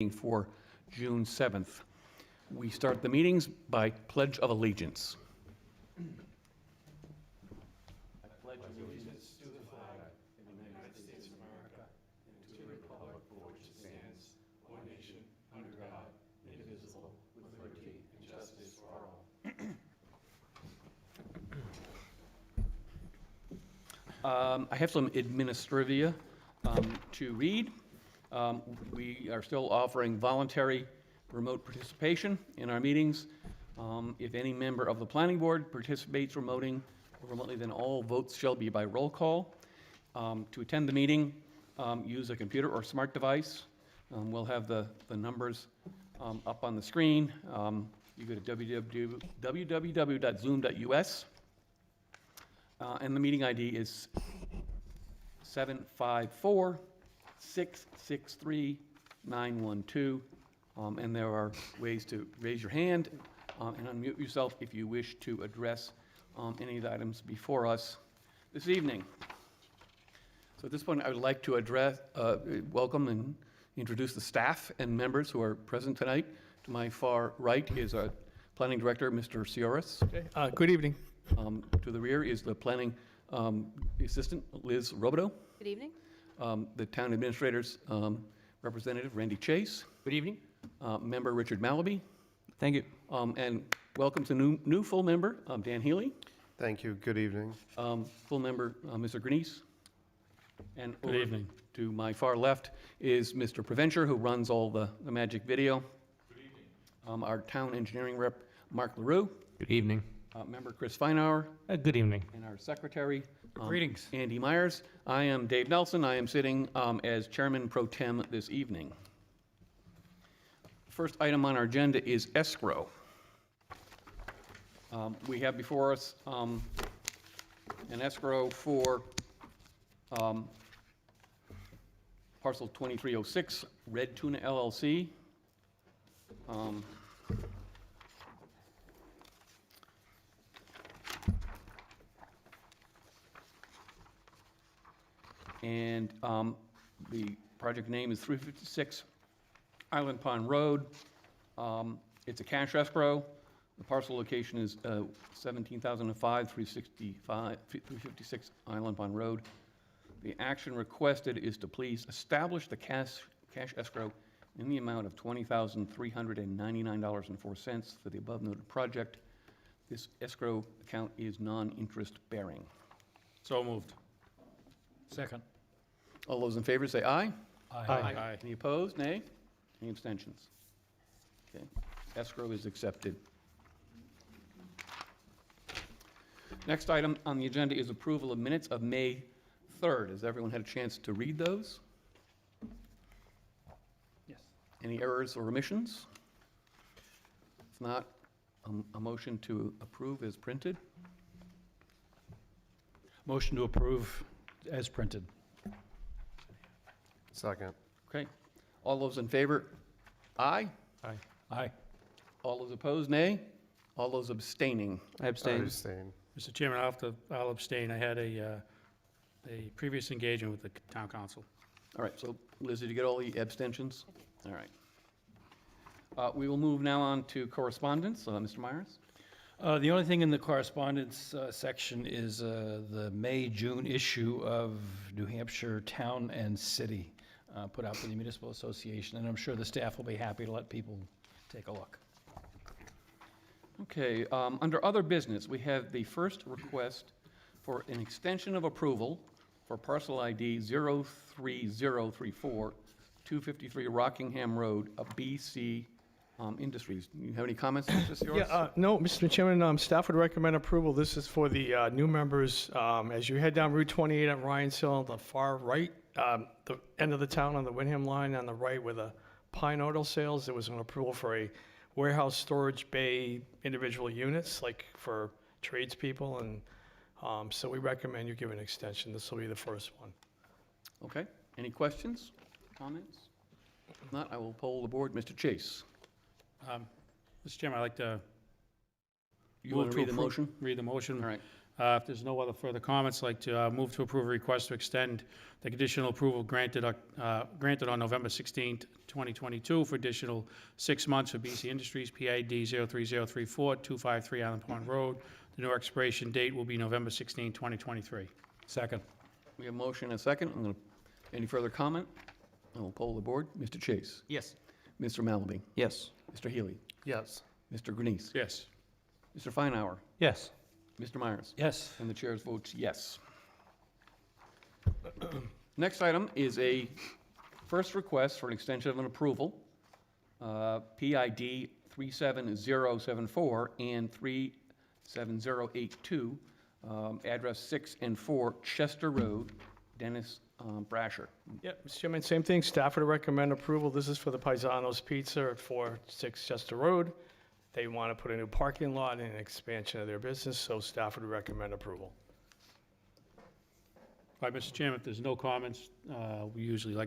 For June 7th. We start the meetings by Pledge of Allegiance. I pledge allegiance to the flag of the United States of America and to the republic for which it stands, one nation, under God, indivisible, with liberty and justice for all. I have some administrivia to read. We are still offering voluntary remote participation in our meetings. If any member of the planning board participates remotely, then all votes shall be by roll call. To attend the meeting, use a computer or smart device. We'll have the numbers up on the screen. You go to www.zoom.us, and the meeting ID is 754-663-912, and there are ways to raise your hand and unmute yourself if you wish to address any of the items before us this evening. So at this point, I would like to welcome and introduce the staff and members who are present tonight. To my far right is our Planning Director, Mr. Cioris. Okay. Good evening. To the rear is the Planning Assistant, Liz Robideau. Good evening. The Town Administrator's Representative, Randy Chase. Good evening. Member Richard Malaby. Thank you. And welcome to new full member, Dan Healy. Thank you. Good evening. Full member, Mr. Grenice. And Good evening. To my far left is Mr. Preventure, who runs all the magic video. Good evening. Our Town Engineering Rep, Mark LaRue. Good evening. Member Chris Feinauer. Good evening. And our Secretary, Greetings. Andy Myers. I am Dave Nelson. I am sitting as Chairman Pro Tem this evening. First item on our agenda is escrow. We have before us an escrow for parcel 2306, Red Tuna LLC. And the project name is 356 Island Pond Road. It's a cash escrow. The parcel location is 17,005, 356 Island Pond Road. The action requested is to please establish the cash escrow in the amount of $20,399.04 for the above noted project. This escrow account is non-interest bearing. So moved. Second. All those in favor say aye. Aye. Any opposed? Nay? Any abstentions? Okay. Escrow is accepted. Next item on the agenda is approval of minutes of May 3rd. Has everyone had a chance to read those? Yes. Any errors or omissions? If not, a motion to approve is printed. Motion to approve as printed. Second. Okay. All those in favor? Aye. Aye. Aye. All those opposed? Nay. All those abstaining? I abstain. Mr. Chairman, I'll abstain. I had a previous engagement with the town council. All right, so Liz, did you get all the abstentions? All right. We will move now on to correspondence. Mr. Myers? The only thing in the correspondence section is the May-June issue of New Hampshire Town and City put out for the Municipal Association, and I'm sure the staff will be happy to let people take a look. Okay, under other business, we have the first request for an extension of approval for parcel ID 03034, 253 Rockingham Road, BC Industries. You have any comments, Mr. Cioris? Yeah, no, Mr. Chairman, staff would recommend approval. This is for the new members. As you head down Route 28 at Ryan's Hill, the far right, the end of the town on the Wyndham line on the right where the Pine Auto Sales, there was an approval for a warehouse storage bay individual units, like for tradespeople, and so we recommend you give an extension. This will be the first one. Okay, any questions, comments? If not, I will poll the board. Mr. Chase? Mr. Chairman, I'd like to You want to read the motion? read the motion. All right. If there's no other further comments, I'd like to move to approve a request to extend the conditional approval granted on November 16th, 2022 for additional 6 months for BC Industries, PID 03034, 253 Island Pond Road. The new expiration date will be November 16, 2023. Second. We have a motion and a second. Any further comment? I will poll the board. Mr. Chase? Yes. Mr. Malaby? Yes. Mr. Healy? Yes. Mr. Grenice? Yes. Mr. Feinauer? Yes. Mr. Myers? Yes. And the chair votes yes. Next item is a first request for an extension of an approval, PID 37074 and 37082, address 6 and 4 Chester Road, Dennis Brasher. Yeah, Mr. Chairman, same thing. Staff would recommend approval. This is for the Paisanos Pizza at 46 Chester Road. They want to put a new parking lot and an expansion of their business, so staff would recommend approval. All right, Mr. Chairman, if there's no comments, we usually I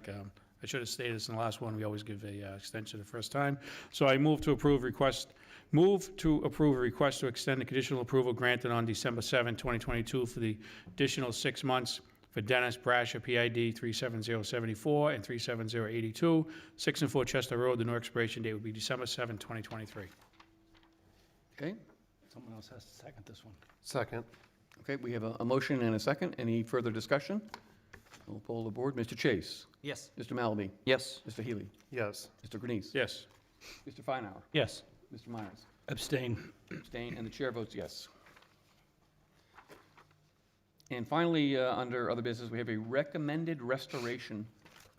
should have stated this in the last one, we always give a extension the first time. So I move to approve a request to extend the conditional approval granted on December 7, 2022 for the additional 6 months for Dennis Brasher, PID 37074 and 37082, 6 and 4 Chester Road. The new expiration date would be December 7, 2023. Okay, Someone else has to second this one. Second. okay, we have a motion and a second. Any further discussion? We'll poll the board. Mr. Chase? Yes. Mr. Malaby? Yes. Mr. Healy? Yes. Mr. Grenice? Yes. Mr. Feinauer? Yes. Mr. Myers? Abstain. Abstain, and the chair votes yes. And finally, under other business, we have a recommended restoration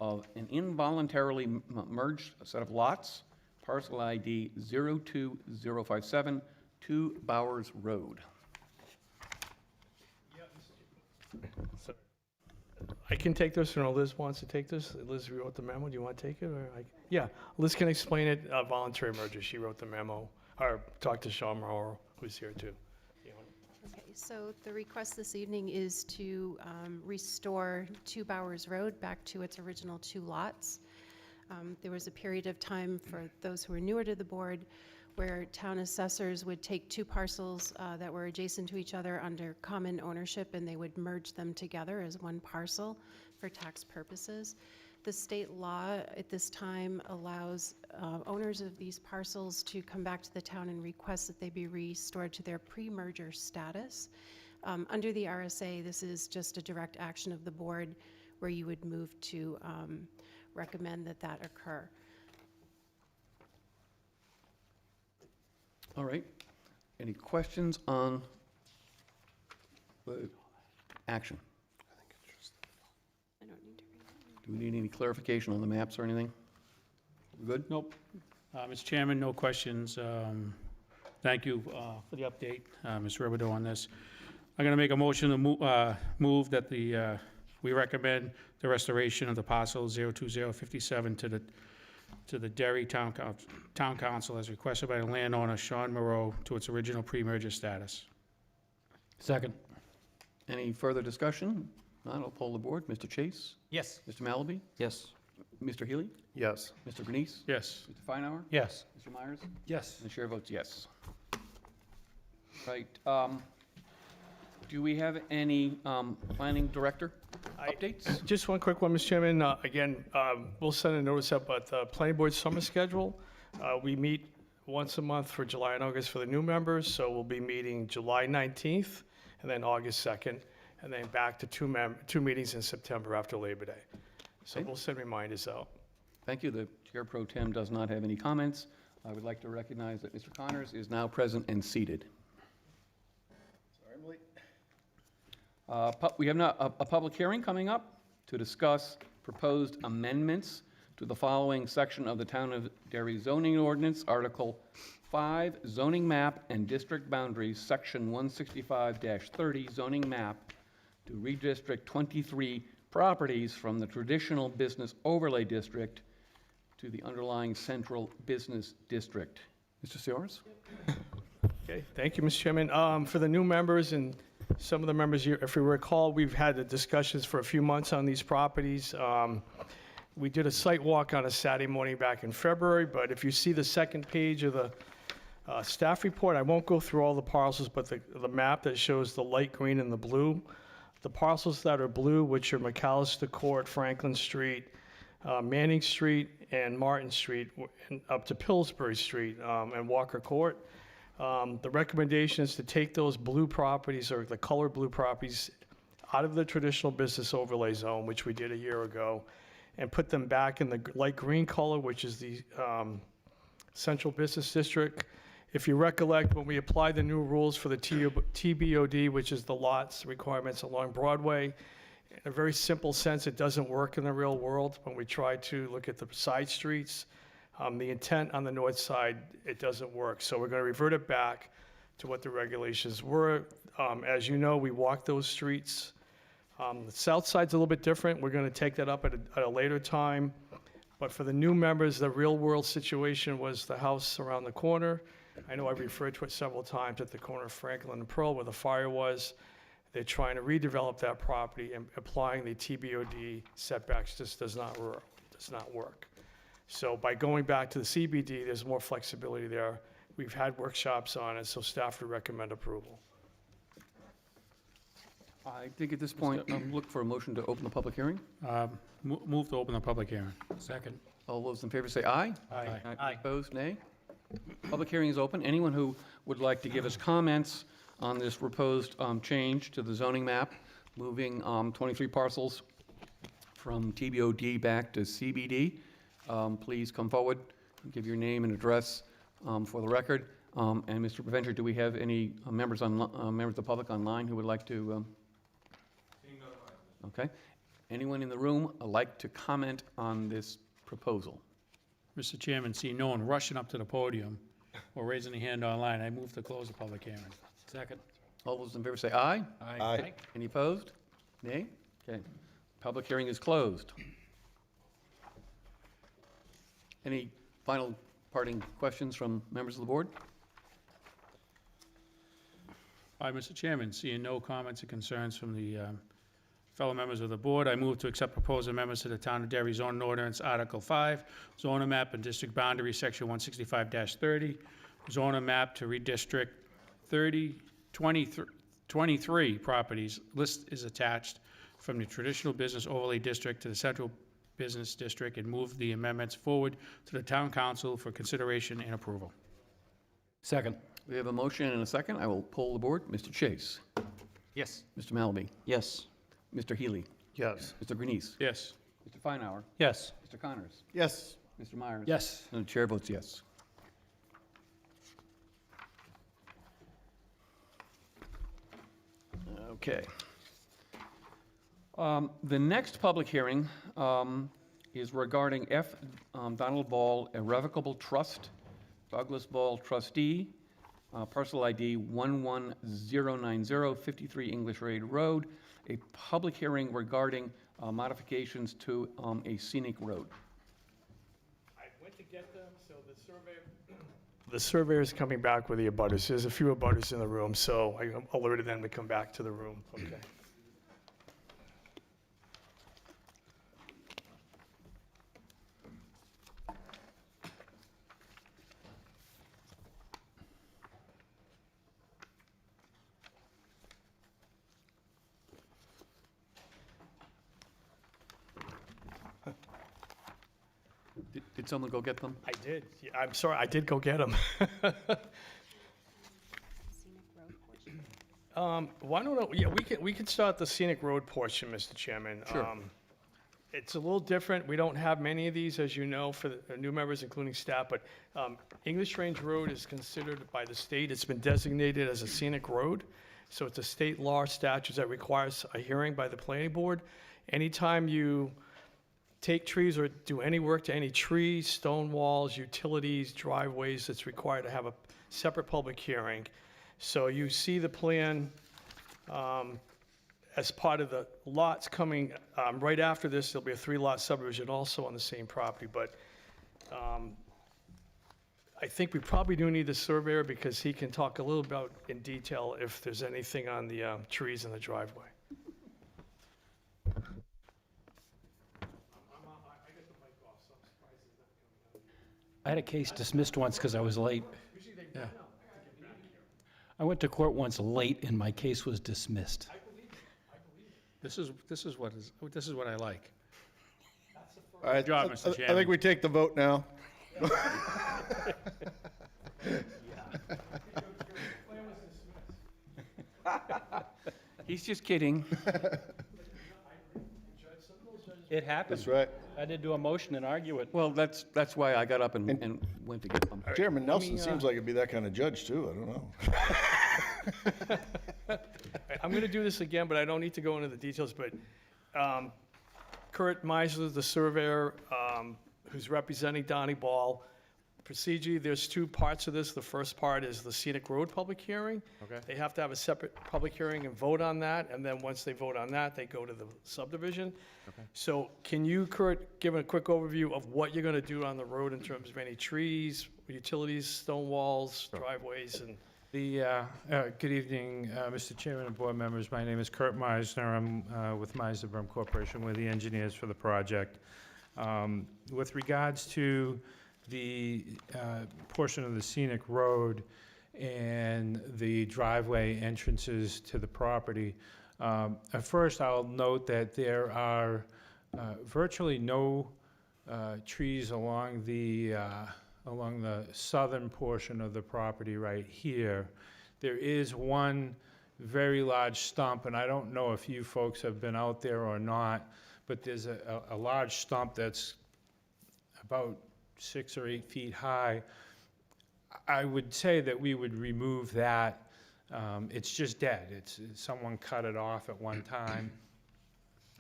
of an involuntarily merged set of lots, parcel ID 02057, 2 Bowers Road. So, I can take this, or Liz wants to take this. Liz wrote the memo. Do you want to take it? Yeah, Liz can explain it. Voluntary merger. She wrote the memo. Or talk to Sean Morrow, who's here too. Okay, so the request this evening is to restore 2 Bowers Road back to its original 2 lots. There was a period of time, for those who are newer to the board, where town assessors would take 2 parcels that were adjacent to each other under common ownership, and they would merge them together as one parcel for tax purposes. The state law at this time allows owners of these parcels to come back to the town and request that they be restored to their pre-merger status. Under the RSA, this is just a direct action of the board where you would move to recommend that that occur. All right. Any questions on the action? I don't need to read it. Do we need any clarification on the maps or anything? We good? Nope. Mr. Chairman, no questions. Thank you for the update, Ms. Robideau, on this. I'm going to make a motion to move that we recommend the restoration of the parcel 02057 to the Derry Town Council as requested by the landowner, Sean Moreau, to its original pre-merger status. Second. Any further discussion? Not, I'll poll the board. Mr. Chase? Yes. Mr. Malaby? Yes. Mr. Healy? Yes. Mr. Grenice? Yes. Mr. Feinauer? Yes. Mr. Myers? Yes. And the chair votes yes. Right. Do we have any planning director updates? Just one quick one, Mr. Chairman. Again, we'll send a notice out about the planning board summer schedule. We meet once a month for July and August for the new members, so we'll be meeting July 19th and then August 2nd, and then back to two meetings in September after Labor Day. So Okay. we'll send reminders out. Thank you. The chair pro tem does not have any comments. I would like to recognize that Mr. Connors is now present and seated. We have now a public hearing coming up to discuss proposed amendments to the following section of the Town of Derry zoning ordinance, Article 5, zoning map and district boundaries, Section 165-30, zoning map, to redistrict 23 properties from the traditional business overlay district to the underlying central business district. Mr. Sears? Okay, thank you, Mr. Chairman. For the new members and some of the members, if you recall, we've had the discussions for a few months on these properties. We did a site walk on a Saturday morning back in February, but if you see the second page of the Staff report, I won't go through all the parcels, but the map that shows the light green and the blue, the parcels that are blue, which are McAllister Court, Franklin Street, Manning Street, and Martin Street, and up to Pillsbury Street, and Walker Court. The recommendation is to take those blue properties, or the color blue properties, out of the traditional business overlay zone, which we did a year ago, and put them back in the light green color, which is the central business district. If you recollect, when we applied the new rules for the TBOD, which is the lots requirements along Broadway, in a very simple sense, it doesn't work in the real world. When we try to look at the side streets, the intent on the north side, it doesn't work. So we're going to revert it back to what the regulations were. As you know, we walk those streets. The south side's a little bit different. We're going to take that up at a later time. But for the new members, the real world situation was the house around the corner. I know I've referred to it several times, at the corner of Franklin and Pearl where the fire was. They're trying to redevelop that property, and applying the TBOD setbacks just does not work. So by going back to the CBD, there's more flexibility there. We've had workshops on it, so staff would recommend approval. I think at this point, look for a motion to open the public hearing. Move to open the public hearing. Second. All those in favor say aye. Aye. Opposed, nay. Public hearing is open. Anyone who would like to give us comments on this proposed change to the zoning map, moving 23 parcels from TBOD back to CBD, please come forward, give your name and address for the record. And Mr. Preventer, do we have any members of the public online who would like to? Okay. Anyone in the room like to comment on this proposal? Mr. Chairman, seeing no one rushing up to the podium or raising a hand online, I move to close the public hearing. Second. All those in favor say aye. Aye. Any opposed? Nay? Okay. Public hearing is closed. Any final parting questions from members of the board? Aye, Mr. Chairman, seeing no comments or concerns from the fellow members of the board, I move to accept proposed amendments to the Town of Derry zoning ordinance, Article 5, zoning map and district boundary, Section 165-30, zoning map to redistrict 23 properties. List is attached from the traditional business overlay district to the central business district, and move the amendments forward to the town council for consideration and approval. Second. We have a motion and a second. I will poll the board. Mr. Chase? Yes. Mr. Malaby? Yes. Mr. Healy? Yes. Mr. Grenice? Yes. Mr. Feinauer? Yes. Mr. Connors? Yes. Mr. Myers? Yes. And the chair votes yes. Okay. The next public hearing is regarding F. Donald Ball Irrevocable Trust, Douglas Ball trustee, parcel ID 11090, 53 English Raid Road, a public hearing regarding modifications to a scenic road. I went to get them, so the surveyor is coming back with the abutters. There's a few abutters in the room, so I alerted them to come back to the room. Okay. Did someone go get them? I did. Yeah, I'm sorry, I did go get them. Scenic road portion. Why don't, yeah, we can start the scenic road portion, Mr. Chairman. Sure. It's a little different. We don't have many of these, as you know, for the new members, including staff, but English Range Road is considered by the state, it's been designated as a scenic road. So it's a state law statute that requires a hearing by the planning board. Anytime you take trees or do any work to any trees, stone walls, utilities, driveways, it's required to have a separate public hearing. So you see the plan as part of the lots coming right after this. There'll be a 3-lot subdivision also on the same property, but I think we probably do need the surveyor because he can talk a little about in detail if there's anything on the trees in the driveway. I had a case dismissed once because I was late. Usually they, Yeah. no, I went to court once late and my case was dismissed. This is what I like. All right, job, I- Mr. I Chairman. think we take the vote now. He's just kidding. It happened. That's right. I did do a motion and argue it. Well, that's why I got up and went to get them. Chairman Nelson seems like he'd be that kind of judge, too. I don't know. I'm going to do this again, but I don't need to go into the details, but Kurt Meisler, the surveyor, who's representing Donnie Ball. Procedure, there's two parts of this. The first part is the scenic road public hearing. Okay. They have to have a separate public hearing and vote on that, and then once they vote on that, they go to the subdivision. So can you, Kurt, give a quick overview of what you're going to do on the road in terms of any trees, utilities, stone walls, driveways, and Good evening, Mr. Chairman and board members. My name is Kurt Meisner. I'm with Meisner Brum Corporation. We're the engineers for the project. With regards to the portion of the scenic road and the driveway entrances to the property, at first I'll note that there are virtually no trees along the southern portion of the property right here. There is one very large stump, and I don't know if you folks have been out there or not, but there's a large stump that's about 6 or 8 feet high. I would say that we would remove that. It's just dead. Someone cut it off at one time.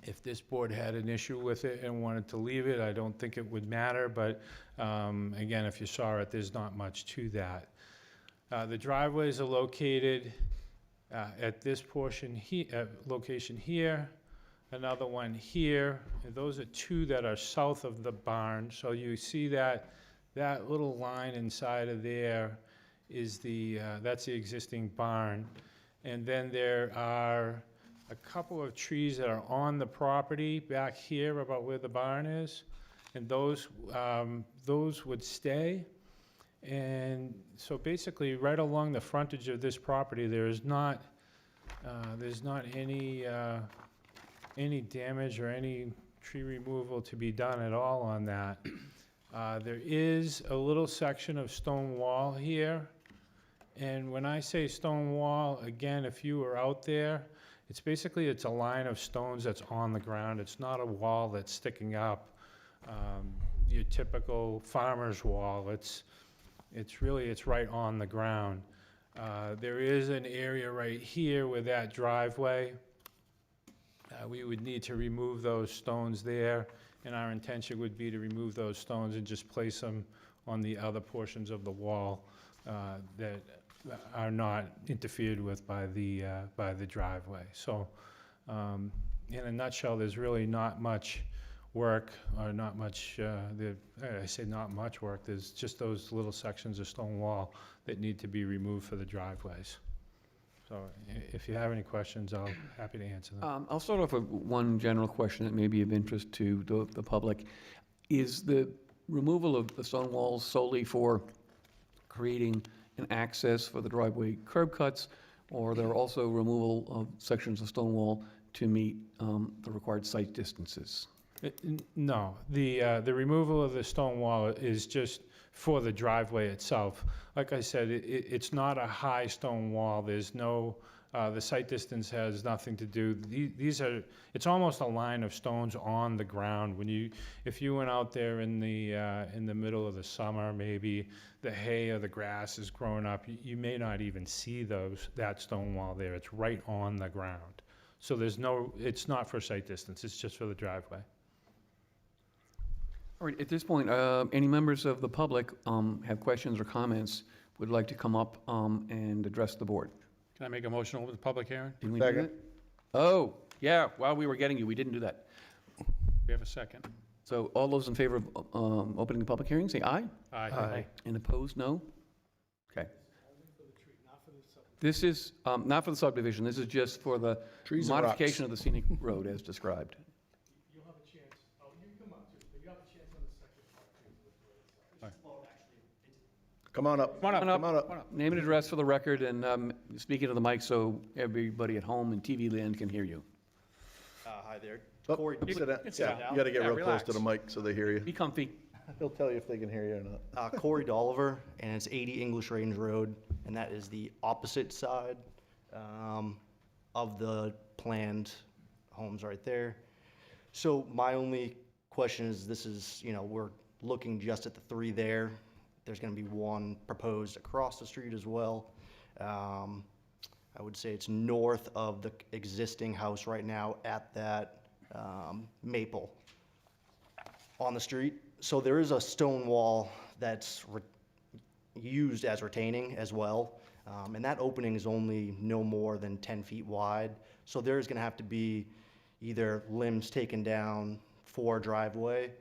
If this board had an issue with it and wanted to leave it, I don't think it would matter, but again, if you saw it, there's not much to that. The driveways are located at this portion here, location here, another one here. And those are two that are south of the barn. So you see that little line inside of there is that's the existing barn. And then there are a couple of trees that are on the property back here about where the barn is, and those would stay. And so basically, right along the frontage of this property, there's not any damage or any tree removal to be done at all on that. There is a little section of stone wall here, and when I say stone wall, again, if you were out there, it's a line of stones that's on the ground. It's not a wall that's sticking up, your typical farmer's wall. It's right on the ground. There is an area right here with that driveway. We would need to remove those stones there, and our intention would be to remove those stones and just place them on the other portions of the wall that are not interfered with by the driveway. So, in a nutshell, there's really not much work, or not much, I say not much work, there's just those little sections of stone wall that need to be removed for the driveways. So if you have any questions, I'll happy to answer them. I'll start off with one general question that may be of interest to the public. Is the removal of the stone walls solely for creating an access for the driveway curb cuts, or there are also removal of sections of stone wall to meet the required site distances? No, the removal of the stone wall is just for the driveway itself. Like I said, it's not a high stone wall. There's no, the site distance has nothing to do. It's almost a line of stones on the ground. If you went out there in the middle of the summer, maybe the hay or the grass is growing up, you may not even see that stone wall there. It's right on the ground. So it's not for site distance. It's just for the driveway. All right, at this point, any members of the public have questions or comments, would like to come up and address the board? Can I make a motion over the public hearing? Didn't we do Second. that? Oh, yeah, while we were getting you, we didn't do that. We have a second. So all those in favor of opening the public hearing, say aye. Aye. And opposed, no? Okay. This is not for the subdivision, this is just for the Trees and rocks. modification of the scenic road as described. you'll have a chance, you can come up too, but you have a chance on the second part too. Come on up. Come on up. Come on up. Name and address for the record, and speak into the mic so everybody at home in TV land can hear you. Hi there. Oh, Corey, sit down. sit Yeah, down. you gotta get Yeah, real close relax. to the mic so they hear you. Be comfy. He'll tell you if they can hear you or not. Corey Dolliver, and it's 80 English Range Road, and that is the opposite side of the planned homes right there. So my only question is, this is, we're looking just at the 3 there. There's gonna be 1 proposed across the street as well. I would say it's north of the existing house right now at that maple on the street. So there is a stone wall that's used as retaining as well. And that opening is only no more than 10 feet wide. So there's gonna have to be either limbs taken down for a driveway,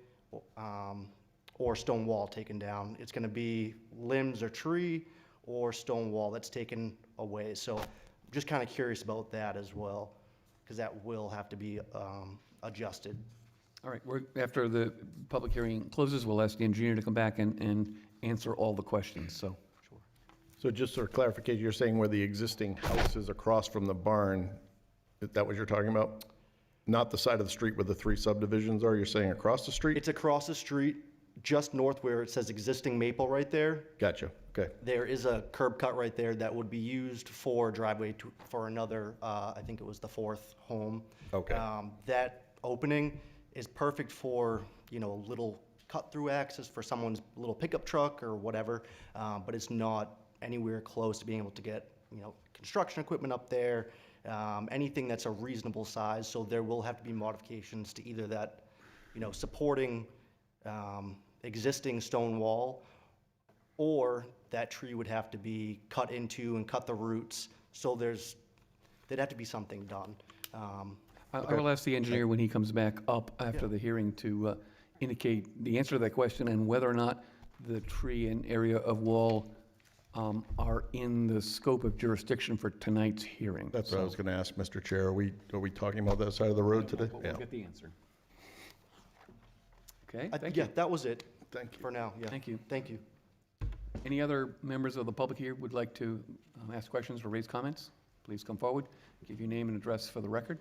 or stone wall taken down. It's gonna be limbs or tree or stone wall that's taken away. So just kind of curious about that as well, because that will have to be adjusted. All right, after the public hearing closes, we'll ask the engineer to come back and answer all the questions, so. So just for clarification, you're saying where the existing house is across from the barn, is that what you're talking about? Not the side of the street where the 3 subdivisions are, you're saying across the street? It's across the street, just north where it says existing maple right there. Gotcha, okay. There is a curb cut right there that would be used for driveway for another, I think it was the 4th home. Okay. That opening is perfect for, a little cut-through access for someone's little pickup truck or whatever, but it's not anywhere close to being able to get, construction equipment up there, anything that's a reasonable size. So there will have to be modifications to either that, supporting existing stone wall, or that tree would have to be cut into and cut the roots. So there'd have to be something done. I will ask the engineer when he comes back up after the hearing to indicate the answer to that question and whether or not the tree and area of wall are in the scope of jurisdiction for tonight's hearing. That's what I was gonna ask, Mr. Chair. Are we talking about that side of the road today? We'll Yeah. get the answer. Okay, Yeah, thank you. that was it Thank you. for now, yeah. Thank you. Thank you. Any other members of the public here would like to ask questions or raise comments? Please come forward, give your name and address for the record.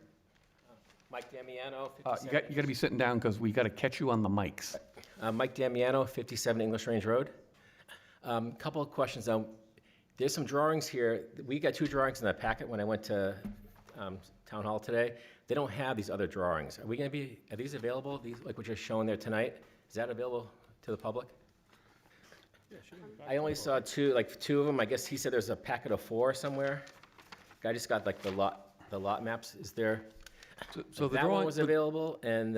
Mike Damiano, You 57. got to be sitting down because we got to catch you on the mics. Mike Damiano, 57 English Range Road. Couple of questions. There's some drawings here. We got 2 drawings in the packet when I went to Town Hall today. They don't have these other drawings. Are these available, these, like what you're showing there tonight? Is that available to the public? I only saw 2 of them. I guess he said there's a packet of 4 somewhere. I just got like the lot maps. Is there? So the That one drawing, was available, and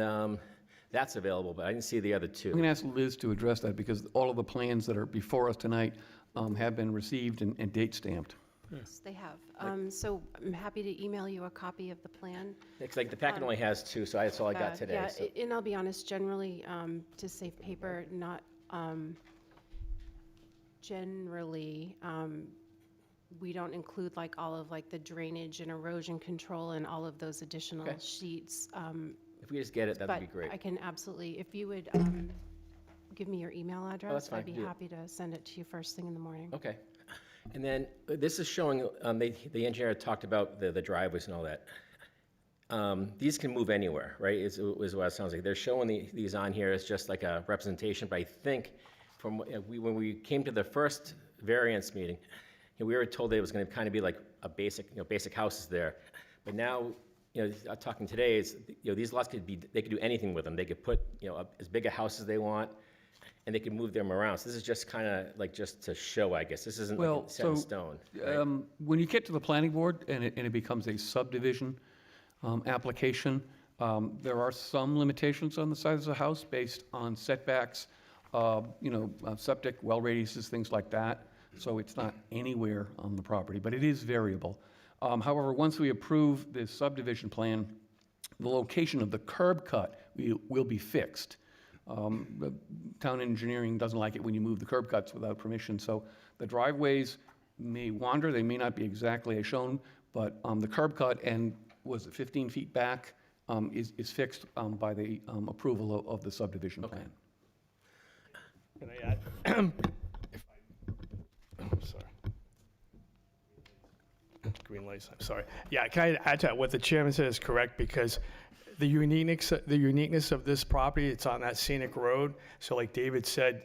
that's available, but I didn't see the other 2. I'm going to ask Liz to address that because all of the plans that are before us tonight have been received and date stamped. Yes, they have. So I'm happy to email you a copy of the plan. It's like the packet only has 2, so that's all I got today. Yeah, so- and I'll be honest, generally, to save paper, generally, we don't include like all of like the drainage and erosion control and all of those additional Okay. sheets. If we just get it, that'd be But great. I can absolutely, if you would give me your email address, that's fine, I'd be do it. happy to send it to you first thing in the morning. Okay. And then this is showing, the engineer talked about the driveways and all that. These can move anywhere, right, is what it sounds like. They're showing these on here as just like a representation, but I think from, when we came to the first variance meeting, we were told that it was gonna kind of be like a basic houses there. But now, talking today is, these lots they could do anything with them. They could put, as big a house as they want, and they could move them around. So this is just kind of like just to show, I guess. This isn't Well, like set in so, stone. right? When you get to the planning board and it becomes a subdivision application, there are some limitations on the size of the house based on setbacks, septic, well radiuses, things like that. So it's not anywhere on the property, but it is variable. However, once we approve this subdivision plan, the location of the curb cut will be fixed. The town engineering doesn't like it when you move the curb cuts without permission, so the driveways may wander, they may not be exactly as shown, but the curb cut and was it 15 feet back is fixed by the approval of the subdivision plan. Can I add? lights, I'm sorry. Yeah, can I add to that? What the chairman said is correct, because the uniqueness of this property, it's on that scenic road. So like David said,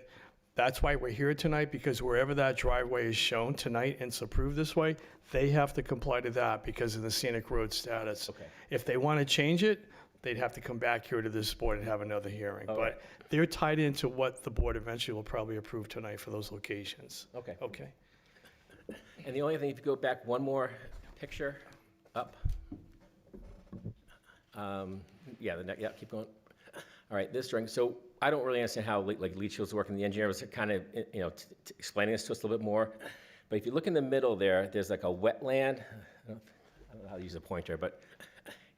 that's why we're here tonight, because wherever that driveway is shown tonight and it's approved this way, they have to comply to that because of the scenic road status. Okay. If they want to change it, they'd have to come back here to this board and have another hearing. All right. But they're tied into what the board eventually will probably approve tonight for those locations. Okay. Okay? And the only thing, if you go back one more picture up. Yeah, yeah, keep going. All right, this drawing, so I don't really understand how like leach fields work, and the engineer was kind of, you know, explaining this to us a little bit more. But if you look in the middle there, there's like a wetland. I don't know how to use a pointer, but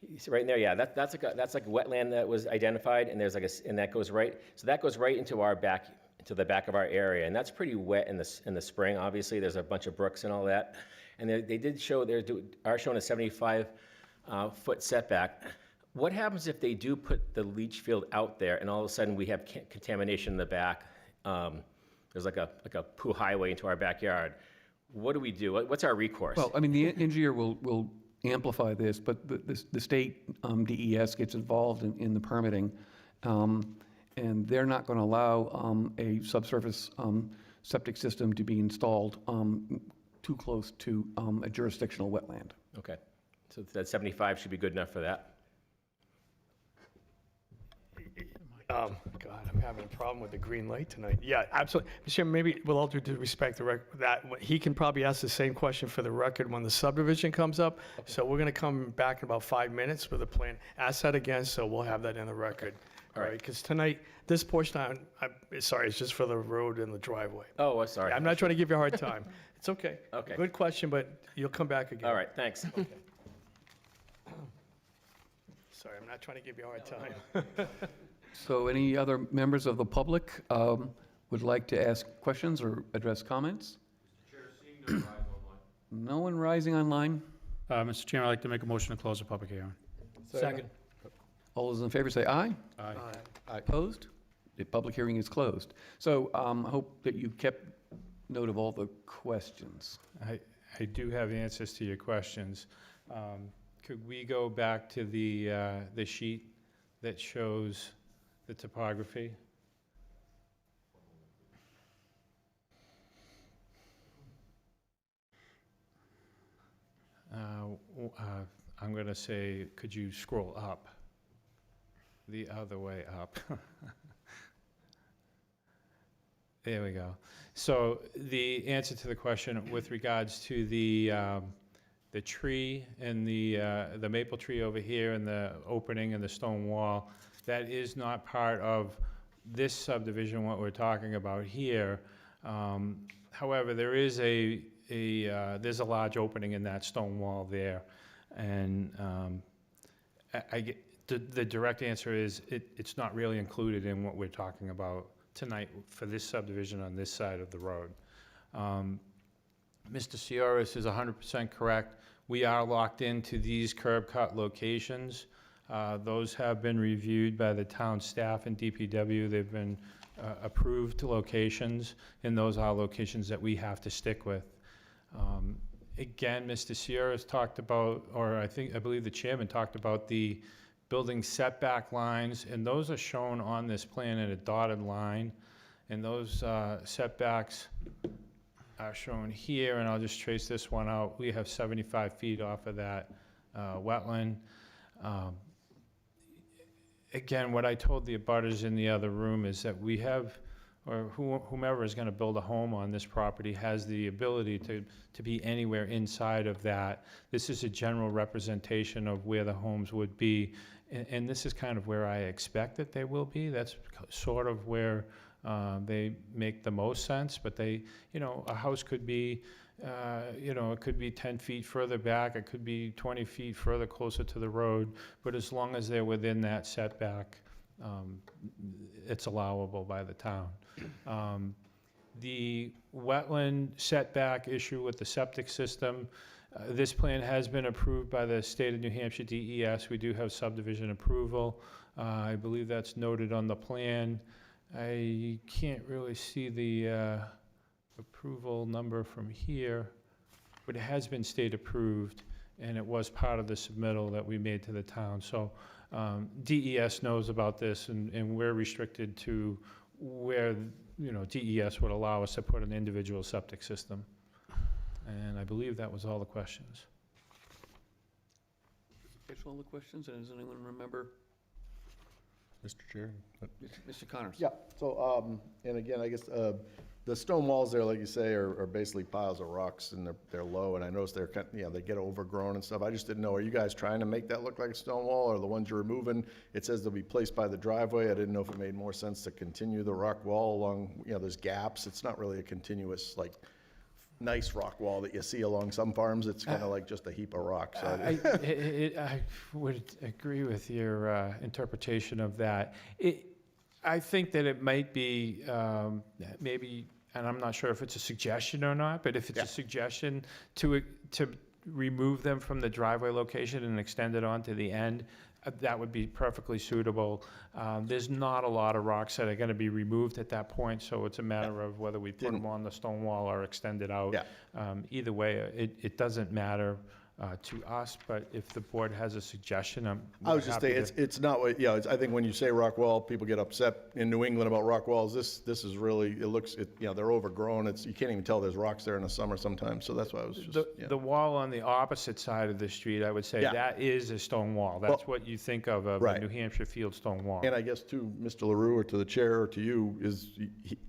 you see right in there, yeah, that's like a wetland that was identified, and there's like and that goes right, so that goes right into the back of our area, and that's pretty wet in the spring. Obviously, there's a bunch of brooks and all that, and they did show are showing a 75-foot setback. What happens if they do put the leach field out there, and all of a sudden we have contamination in the back? There's like a poo highway into our backyard. What do we do? What's our recourse? Well, I mean, the engineer will amplify this, but the state DES gets involved in the permitting, and they're not going to allow a subsurface septic system to be installed too close to a jurisdictional wetland. Okay, so that 75 should be good enough for that. God, I'm having a problem with the green light tonight. Yeah, absolutely. Mr. Chairman, maybe with all due respect, he can probably ask the same question for the record when the subdivision comes up. Okay. So we're going to come back in about 5 minutes with a plan. Ask that again, so we'll have that in the record. All right. Because tonight, this portion, sorry, it's just for the road and the driveway. Oh, sorry. I'm not trying to give you a hard time. It's okay. Okay. Good question, but you'll come back again. All right, thanks. Okay. Sorry, I'm not trying to give you a hard time. So any other members of the public would like to ask questions or address comments? Mr. Chair, seeing no rise online. No one rising online? Mr. Chairman, I'd like to make a motion to close the public hearing. Second. All those in favor say aye. Aye. Opposed? The public hearing is closed. So I hope that you kept note of all the questions. I do have answers to your questions. Could we go back to the sheet that shows the topography? I'm going to say, could you scroll up? The other way up. There we go. So the answer to the question with regards to the tree and the maple tree over here and the opening and the stone wall, that is not part of this subdivision, what we're talking about here. However, there is there's a large opening in that stone wall there. And the direct answer is it's not really included in what we're talking about tonight for this subdivision on this side of the road. Mr. Cioris is 100% correct. We are locked into these curb cut locations. Those have been reviewed by the town staff and DPW. They've been approved locations, and those are locations that we have to stick with. Again, Mr. Cioris talked about, or I believe the chairman talked about the building setback lines, and those are shown on this plan in a dotted line. And those setbacks are shown here, and I'll just trace this one out. We have 75 feet off of that wetland. Again, what I told the abutters in the other room is that we have, or whomever is going to build a home on this property has the ability to be anywhere inside of that. This is a general representation of where the homes would be, and this is kind of where I expect that they will be. That's sort of where they make the most sense, but they, a house could be, it could be 10 feet further back, it could be 20 feet further closer to the road, but as long as they're within that setback, it's allowable by the town. The wetland setback issue with the septic system, this plan has been approved by the state of New Hampshire DES. We do have subdivision approval. I believe that's noted on the plan. I can't really see the approval number from here, but it has been state approved. and it was part of the submittal that we made to the town. So DES knows about this, and we're restricted to where, DES would allow us to put an individual septic system. And I believe that was all the questions. Catch all the questions, and does anyone remember? Mr. Chair? Mr. Connors? Yeah, so, and again, I guess, the stone walls there, like you say, are basically piles of rocks, and they're low, and I noticed they're they get overgrown and stuff. I just didn't know, are you guys trying to make that look like a stone wall, or the ones you're removing, it says they'll be placed by the driveway? I didn't know if it made more sense to continue the rock wall along, there's gaps. It's not really a continuous, like, nice rock wall that you see along some farms. It's kind of like just a heap of rocks. I would agree with your interpretation of that. I think that it might be maybe, and I'm not sure if it's a suggestion or not, but if it's a suggestion to remove them from the driveway location and extend it on to the end, that would be perfectly suitable. There's not a lot of rocks that are going to be removed at that point, so it's a matter of whether we put them on the stone wall or extend it out. Either way, it doesn't matter to us, but if the board has a suggestion, I was just saying, it's not what, I think when you say rock wall, people get upset in New England about rock walls. This is really, they're overgrown. You can't even tell there's rocks there in the summer sometimes, so that's why I was just, The wall on the opposite side of the street, I would say, that is a stone wall. That's what you think of a New Hampshire field stone wall. And I guess to Mr. LaRue, or to the chair, or to you,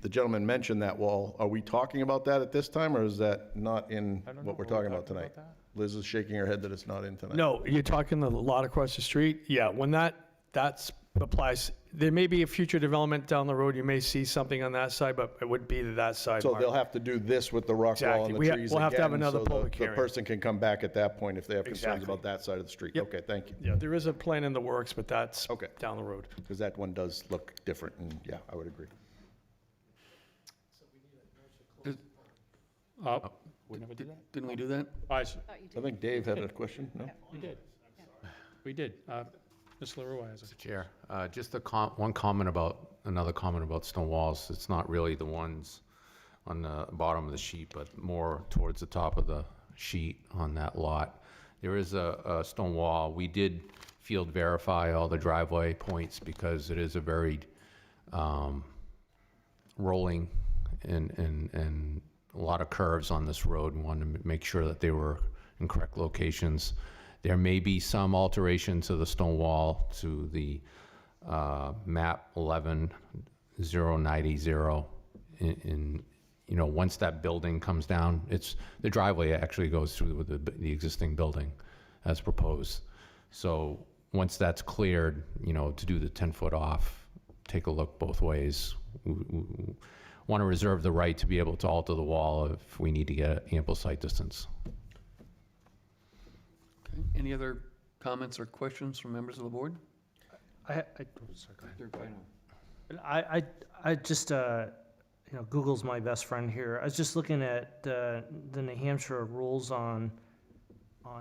the gentleman mentioned that wall. Are we talking about that at this time, or is that not in what we're talking about tonight? Liz is shaking her head that it's not in tonight. No, you're talking the lot across the street? Yeah, when that's applies, there may be a future development down the road, you may see something on that side, but it would be to that side. So Mark. they'll have to do this with the rock wall and the Exactly. trees We'll have to have again, another so public the hearing. person can come back at that point if they have concerns Exactly. about that side of the street. Yep. Okay, thank you. Yeah, there is a plan in the works, but that's Okay. down the road. Because that one does look different, and yeah, I would agree. We never did that? Didn't we do that? I think Dave had a question, no? We did. We did. Ms. LaRue has a... Chair, just one comment about, another comment about stone walls. It's not really the ones on the bottom of the sheet, but more towards the top of the sheet on that lot. There is a stone wall. We did field verify all the driveway points because it is a very rolling and a lot of curves on this road, and wanted to make sure that they were in correct locations. There may be some alteration to the stone wall to the map 11-090 in once that building comes down, the driveway actually goes through with the existing building as proposed. So once that's cleared, to do the 10-foot off, take a look both ways. We want to reserve the right to be able to alter the wall if we need to get ample site distance. Okay. Any other comments or questions from members of the board? I just, Google's my best friend here. I was just looking at the New Hampshire rules on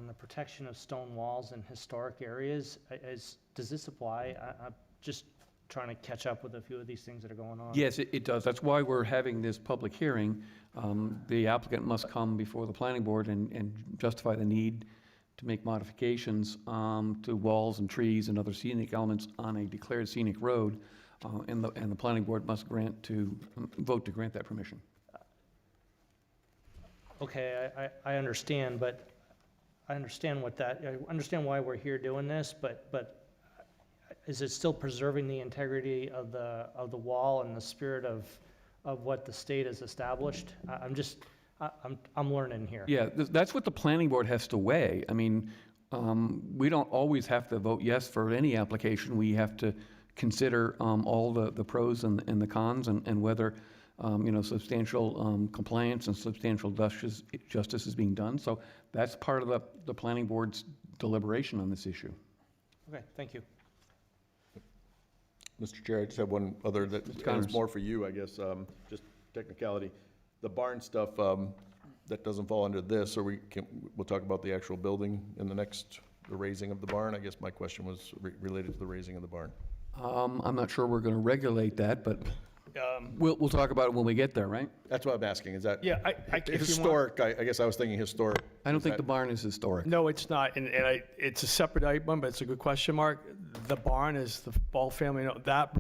the protection of stone walls in historic areas. Does this apply? I'm just trying to catch up with a few of these things that are going on. Yes, it does. That's why we're having this public hearing. The applicant must come before the planning board and justify the need to make modifications to walls and trees and other scenic elements on a declared scenic road, and the planning board must vote to grant that permission. Okay, I understand, but I understand I understand why we're here doing this, but is it still preserving the integrity of the wall and the spirit of what the state has established? I'm learning here. Yeah, that's what the planning board has to weigh. I mean, we don't always have to vote yes for any application. We have to consider all the pros and the cons, and whether substantial compliance and substantial justice is being done. So that's part of the planning board's deliberation on this issue. Okay, thank you. Mr. Chair, I just have one other, and it's more for you, I guess, just technicality. The barn stuff, that doesn't fall under this, or we'll talk about the actual building in the raising of the barn. I guess my question was related to the raising of the barn. I'm not sure we're going to regulate that, but We'll talk about it when we get there, right? That's what I'm asking, is that? Yeah, if you want. Historic, I guess I was thinking historic. I don't Is think the that- barn is historic. No, it's not, and it's a separate item, but it's a good question, Mark. The barn is, the Ball family, that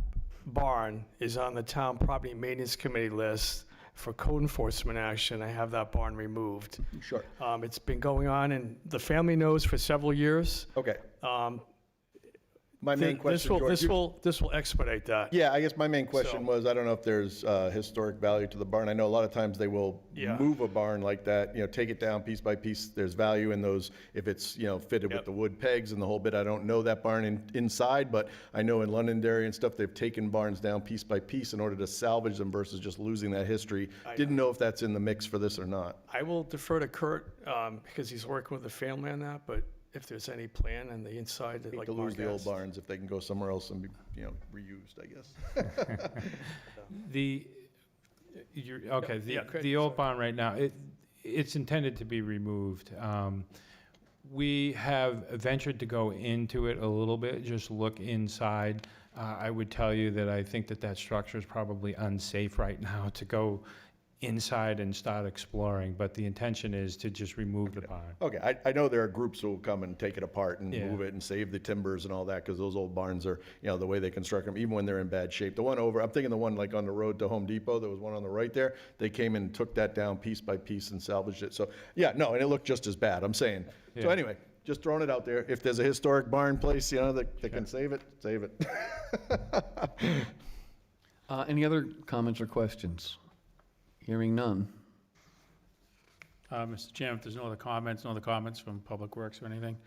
barn is on the town property maintenance committee list for code enforcement action. I have that barn removed. Sure, It's been going on, and the family knows for several years. okay. Um, My main question, George. This will expedite that. Yeah, I guess my main question So- was, I don't know if there's historic value to the barn. I know a lot of times they will Yeah. move a barn like that, take it down piece by piece. There's value in those, if it's, fitted with Yep. the wood pegs and the whole bit. I don't know that barn inside, but I know in Londonderry and stuff, they've taken barns down piece by piece in order to salvage them versus just losing that history. Didn't know if that's in the mix for this or not. I will defer to Kurt, because he's working with the family on that, but if there's any plan on the inside, that Hate like to lose Mark the old asked. barns if they can go somewhere else and be, reused, I guess. Yeah, Craig, The old barn right now, it's intended to be removed. We have ventured to go into it a little bit, just look inside. I would tell you that I think that structure is probably unsafe right now to go inside and start exploring, but the intention is to just remove the barn. Okay, I know there are groups who will come and take it apart and Yeah. move it and save the timbers and all that, because those old barns are, the way they construct them, even when they're in bad shape. The one over, I'm thinking the one like on the road to Home Depot, there was one on the right there. They came and took that down piece by piece and salvaged it. So, yeah, no, and it looked just as bad, I'm saying. So Yeah. anyway, just throwing it out there. If there's a historic barn place, that can save it, save it. Any other comments or questions? Hearing none. Mr. Chairman, if there's no other comments from Public Works or anything,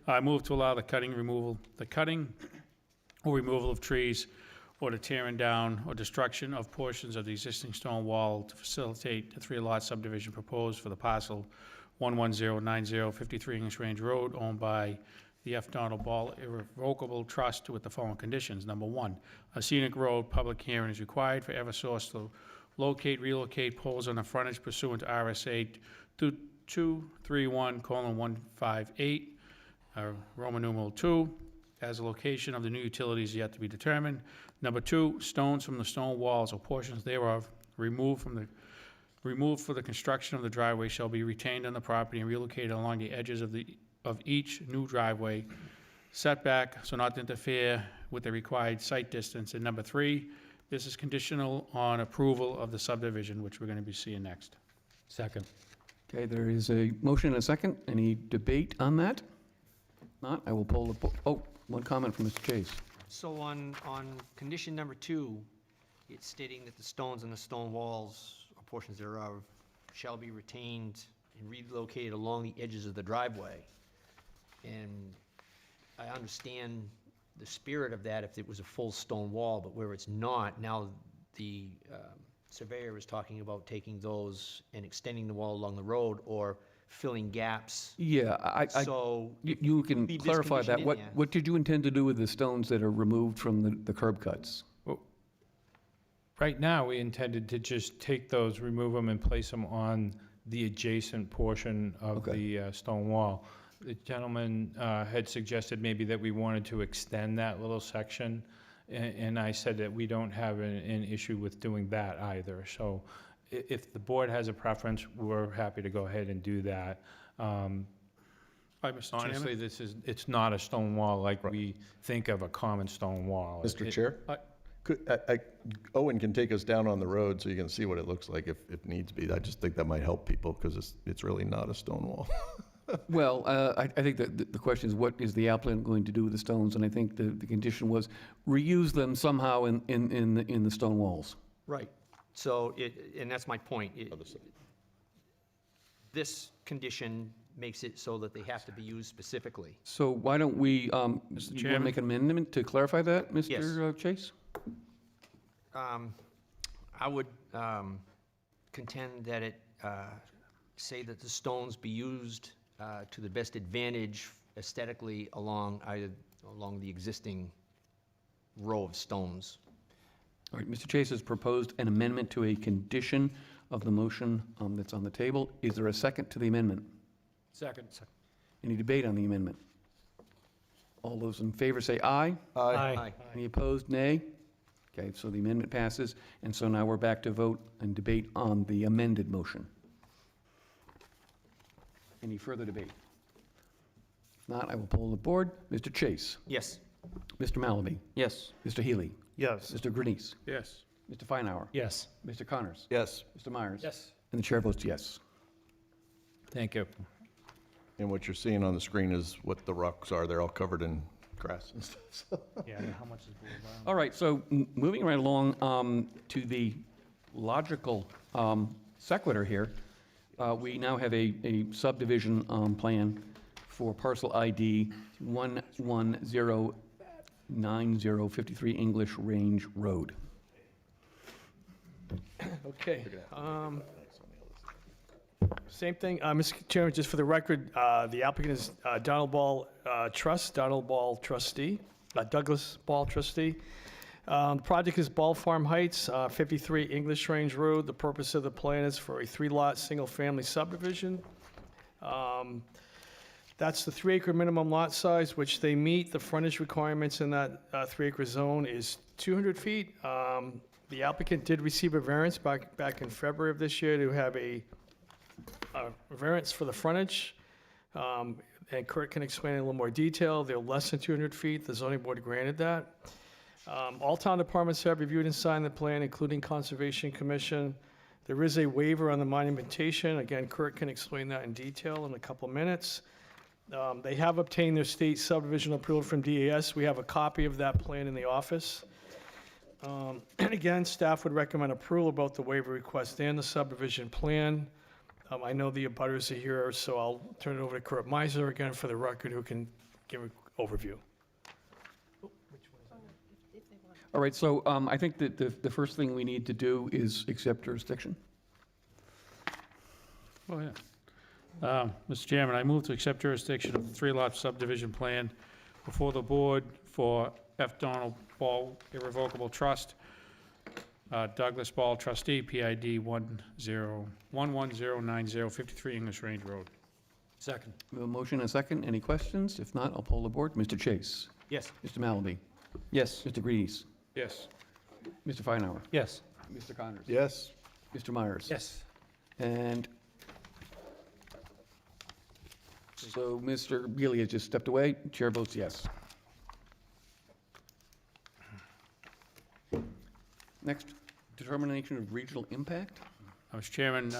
I move to allow the cutting or removal of trees or the tearing down or destruction of portions of the existing stone wall to facilitate the three-lot subdivision proposed for the parcel 11090 53 English Range Road, owned by the F. Donald Ball Irrevocable Trust, with the following conditions. Number one, a scenic road public hearing is required for Eversource to relocate poles on the frontage pursuant to RSA 231:158, Roman numeral 2, as the location of the new utilities yet to be determined. Number two, stones from the stone walls or portions thereof removed for the construction of the driveway shall be retained on the property and relocated along the edges of each new driveway setback, so not to interfere with the required site distance. And number three, this is conditional on approval of the subdivision, which we're going to be seeing next. Second. Okay, there is a motion and a second. Any debate on that? Not, I will poll one comment from Mr. Chase. So on condition number 2, it's stating that the stones and the stone walls, or portions thereof, shall be retained and relocated along the edges of the driveway. And I understand the spirit of that if it was a full stone wall, but where it's not, now the surveyor is talking about taking those and extending the wall along the road or filling gaps. Yeah, So you can leave this clarify condition that. in there. What did you intend to do with the stones that are removed from the curb cuts? Right now, we intended to just take those, remove them, and place them on the adjacent portion of Okay. the stone wall. The gentleman had suggested maybe that we wanted to extend that little section, and I said that we don't have an issue with doing that either. So if the board has a preference, we're happy to go ahead and do that. Mr. Chairman? Honestly, it's not a stone wall like we think of a common stone wall. Mr. Chair? Owen can take us down on the road so you can see what it looks like if needs be. I just think that might help people because it's really not a stone wall. Well, I think that the question is, what is the applicant going to do with the stones? And I think the condition was reuse them somehow in the stone walls. Right. So and that's my point. This condition makes it so that they have to be used specifically. So why don't we, you want to Chairman? make an amendment to clarify that, Mr. Chase? I would contend that it say that the stones be used to the best advantage aesthetically along the existing row of stones. All right, Mr. Chase has proposed an amendment to a condition of the motion that's on the table. Is there a second to the amendment? Second. Any debate on the amendment? All those in favor say aye. Aye. Any opposed, nay? Okay, so the amendment passes, and so now we're back to vote and debate on the amended motion. Any further debate? If not, I will poll the board. Mr. Chase? Yes. Mr. Malaby? Yes. Mr. Healy? Yes. Mr. Grenice? Yes. Mr. Feinauer? Yes. Mr. Connors? Yes. Mr. Myers? Yes. And the chair votes yes. Thank you. And what you're seeing on the screen is what the rocks are. They're all covered in grass and stuff. So. Yeah, how much is Boulevard? All right, so moving right along to the logical sequitur here, we now have a subdivision plan for parcel ID 1109053 English Range Road. Okay. Same thing, Mr. Chairman, just for the record, the applicant is Donald Ball Trust, Donald Ball trustee, Douglas Ball trustee. The project is Ball Farm Heights, 53 English Range Road. The purpose of the plan is for a 3-lot, single-family subdivision. That's the 3-acre minimum lot size, which they meet. The frontage requirements in that 3-acre zone is 200 feet. The applicant did receive a variance back in February of this year to have a variance for the frontage. And Kurt can explain in a little more detail. They're less than 200 feet. The zoning board granted that. All town departments have reviewed and signed the plan, including Conservation Commission. There is a waiver on the monumentation. Again, Kurt can explain that in detail in a couple minutes. They have obtained their state subdivision approval from DES. We have a copy of that plan in the office. And again, staff would recommend approval about the waiver request and the subdivision plan. I know the abutters are here, so I'll turn it over to Kurt Meiser again for the record, who can give an overview. All right, so I think that the first thing we need to do is accept jurisdiction. Oh, yeah. Mr. Chairman, I move to accept jurisdiction of the 3-lot subdivision plan before the board for F. Donald Ball Irrevocable Trust, Douglas Ball trustee, PID 1109053 English Range Road. Second. We have a motion and a second. Any questions? If not, I'll poll the board. Mr. Chase? Yes. Mr. Malaby? Yes. Mr. Grenice? Yes. Mr. Feinauer? Yes. Mr. Connors? Yes. Mr. Myers? Yes. And so Mr. Healy has just stepped away. Chair votes yes. Next, determination of regional impact. Mr. Chairman,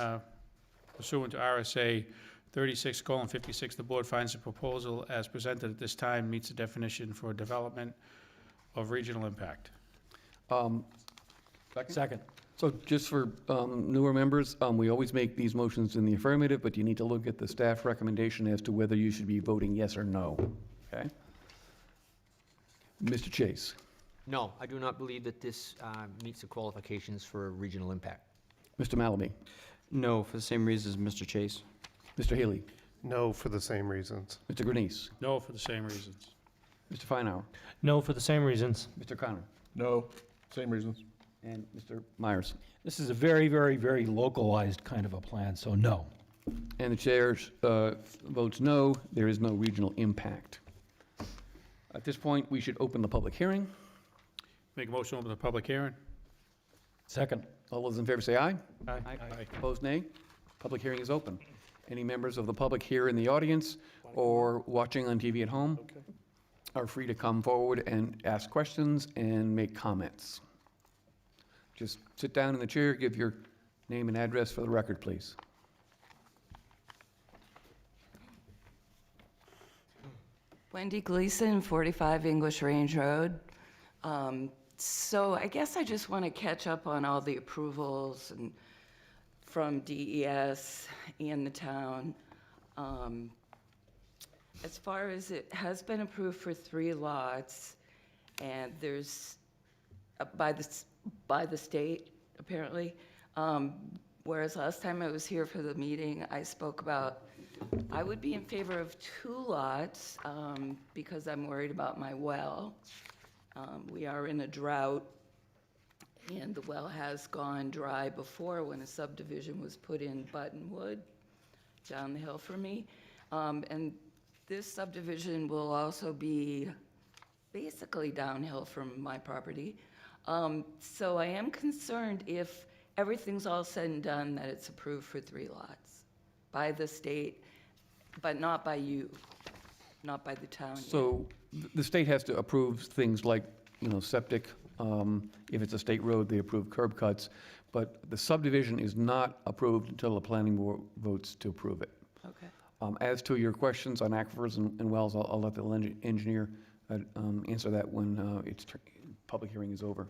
pursuant to RSA 36:56, the board finds the proposal as presented at this time meets the definition for development of regional impact. Second. So just for newer members, we always make these motions in the affirmative, but you need to look at the staff recommendation as to whether you should be voting yes or no, okay? Mr. Chase? No, I do not believe that this meets the qualifications for regional impact. Mr. Malaby? No, for the same reasons as Mr. Chase. Mr. Healy? No, for the same reasons. Mr. Grenice? No, for the same reasons. Mr. Feinauer? No, for the same reasons. Mr. Connor? No, same reasons. And Mr. Myers? This is a very, very, very localized kind of a plan, so no. And the chair votes no. There is no regional impact. At this point, we should open the public hearing. Make a motion to open the public hearing. Second. All those in favor say aye. Aye. Opposed, nay. Public hearing is open. Any members of the public here in the audience or watching on TV at home are free to come forward and ask questions and make comments. Just sit down in the chair, give your name and address for the record, please. Wendy Gleason, 45 English Range Road. So I guess I just want to catch up on all the approvals and from DES and the town. As far as it has been approved for 3 lots, and there's, by the state, apparently, whereas last time I was here for the meeting, I spoke about, I would be in favor of 2 lots, because I'm worried about my well. We are in a drought, and the well has gone dry before when a subdivision was put in Buttonwood, down the hill from me. And this subdivision will also be basically downhill from my property. So I am concerned if everything's all said and done, that it's approved for 3 lots by the state, but not by you, not by the town yet. So the state has to approve things like, septic. If it's a state road, they approve curb cuts. But the subdivision is not approved until the planning board votes to approve it. Okay. As to your questions on aquifers and wells, I'll let the engineer answer that when public hearing is over.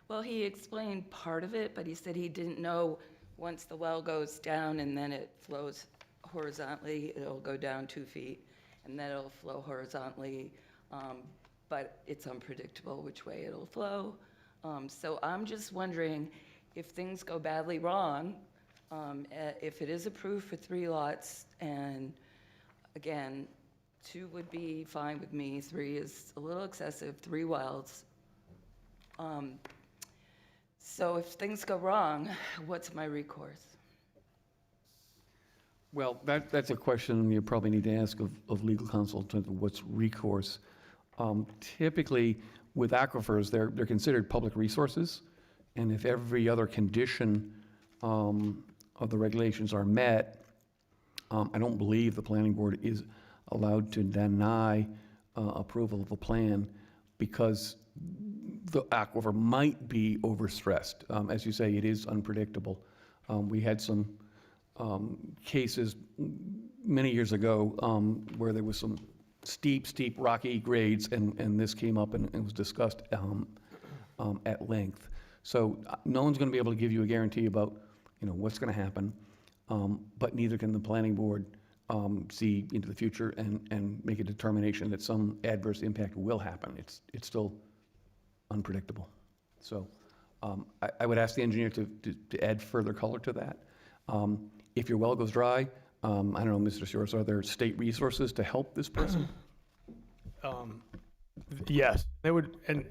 Well, he explained part of it, but he said he didn't know once the well goes down and then it flows horizontally, it'll go down 2 feet, and then it'll flow horizontally, but it's unpredictable which way it'll flow. So I'm just wondering if things go badly wrong, if it is approved for 3 lots, and again, 2 would be fine with me, 3 is a little excessive, 3 wells. So if things go wrong, what's my recourse? Well, that's a question you probably need to ask of legal counsel in terms of what's recourse. Typically, with aquifers, they're considered public resources, and if every other condition of the regulations are met, I don't believe the planning board is allowed to deny approval of a plan because the aquifer might be overstressed. As you say, it is unpredictable. We had some cases many years ago where there was some steep rocky grades, and this came up and was discussed at length. So no one's going to be able to give you a guarantee about what's going to happen, but neither can the planning board see into the future and make a determination that some adverse impact will happen. It's still unpredictable. So I would ask the engineer to add further color to that. If your well goes dry, I don't know, Mr. Shores, are there state resources to help this person? Yes, they would, and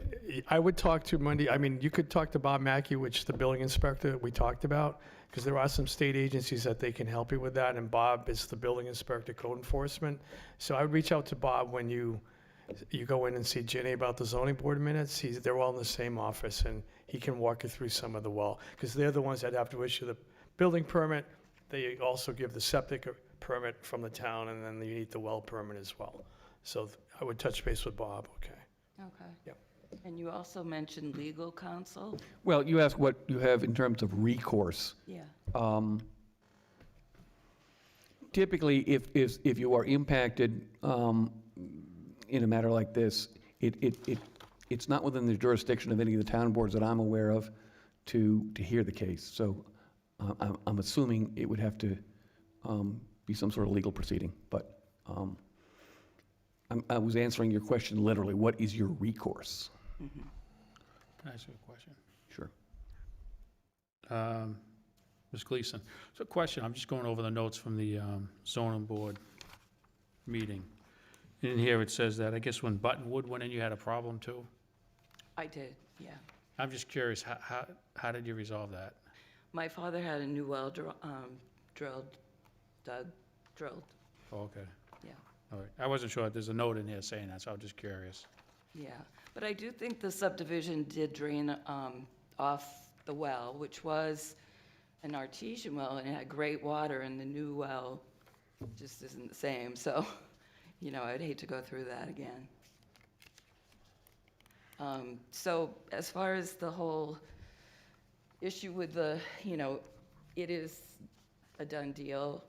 I would talk to Monday, you could talk to Bob Mackey, which is the building inspector we talked about, because there are some state agencies that they can help you with that, and Bob is the building inspector, code enforcement. So I would reach out to Bob when you go in and see Jenny about the zoning board minutes. They're all in the same office, and he can walk you through some of the well, because they're the ones that have to issue the building permit. They also give the septic permit from the town, and then you need the well permit as well. So I would touch base with Bob, okay? Okay. Yep. And you also mentioned legal counsel? Well, you asked what you have in terms of recourse. Yeah. Typically, if you are impacted in a matter like this, it's not within the jurisdiction of any of the town boards that I'm aware of to hear the case. So I'm assuming it would have to be some sort of legal proceeding. But I was answering your question literally. What is your recourse? Mm-hmm. Can I ask you a question? Sure. Ms. Gleason, so question, I'm just going over the notes from the zoning board meeting. In here, it says that, I guess when Buttonwood went in, you had a problem too? I did, yeah. I'm just curious, how did you resolve that? My father had a new well drilled. Oh, okay, Yeah, all right. I wasn't sure, there's a note in here saying that, so I was just curious. yeah. But I do think the subdivision did drain off the well, which was an artesian well, and it had great water, and the new well just isn't the same. So, I'd hate to go through that again. So as far as the whole issue with the, it is a done deal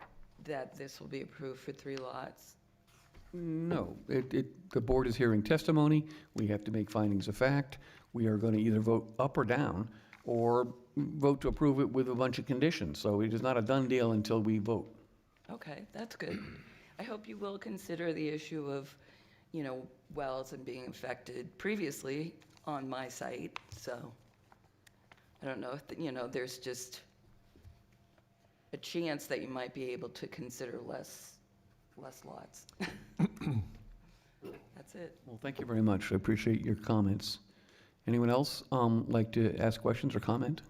that this will be approved for 3 lots. No, the board is hearing testimony. We have to make findings of fact. We are going to either vote up or down, or vote to approve it with a bunch of conditions. So it is not a done deal until we vote. Okay, that's good. I hope you will consider the issue of, wells and being affected previously on my site. So I don't know if, there's just a chance that you might be able to consider less lots. That's it. Well, thank you very much. I appreciate your comments. Anyone else like to ask questions or comment?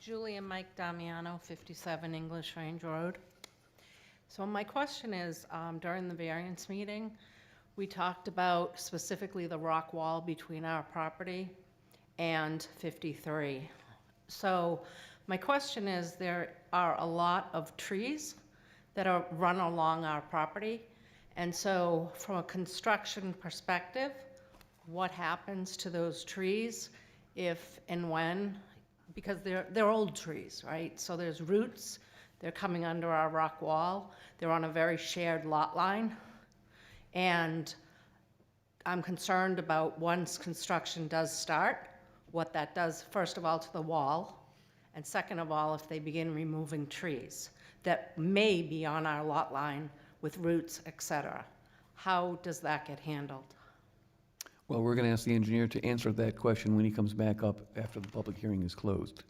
Julie and Mike Damiano, 57 English Range Road. So my question is, during the variance meeting, we talked about specifically the rock wall between our property and 53. So my question is, there are a lot of trees that are run along our property. And so from a construction perspective, what happens to those trees if and when, because they're old trees, right? So there's roots, they're coming under our rock wall, they're on a very shared lot line. And I'm concerned about once construction does start, what that does, first of all, to the wall, and second of all, if they begin removing trees that may be on our lot line with roots, et cetera. How does that get handled? Well, we're going to ask the engineer to answer that question when he comes back up after the public hearing is closed.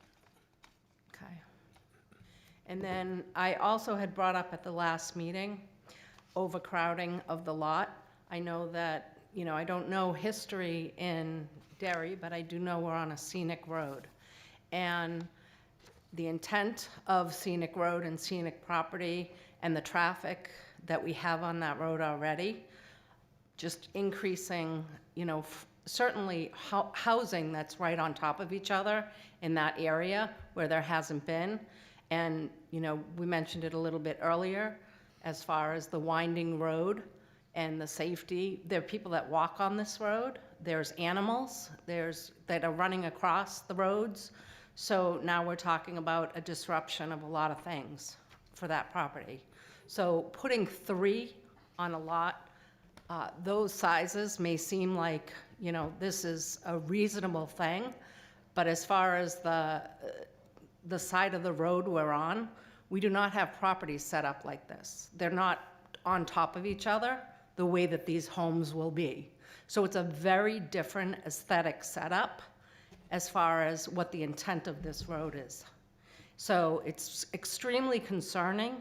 Okay. And then I also had brought up at the last meeting, overcrowding of the lot. I know that, I don't know history in Derry, but I do know we're on a scenic road. And the intent of scenic road and scenic property and the traffic that we have on that road already, just increasing, certainly housing that's right on top of each other in that area where there hasn't been. And, we mentioned it a little bit earlier, as far as the winding road and the safety. There are people that walk on this road. There's animals that are running across the roads. So now we're talking about a disruption of a lot of things for that property. So putting 3 on a lot, those sizes may seem like, this is a reasonable thing, but as far as the side of the road we're on, we do not have properties set up like this. They're not on top of each other the way that these homes will be. So it's a very different aesthetic setup as far as what the intent of this road is. So it's extremely concerning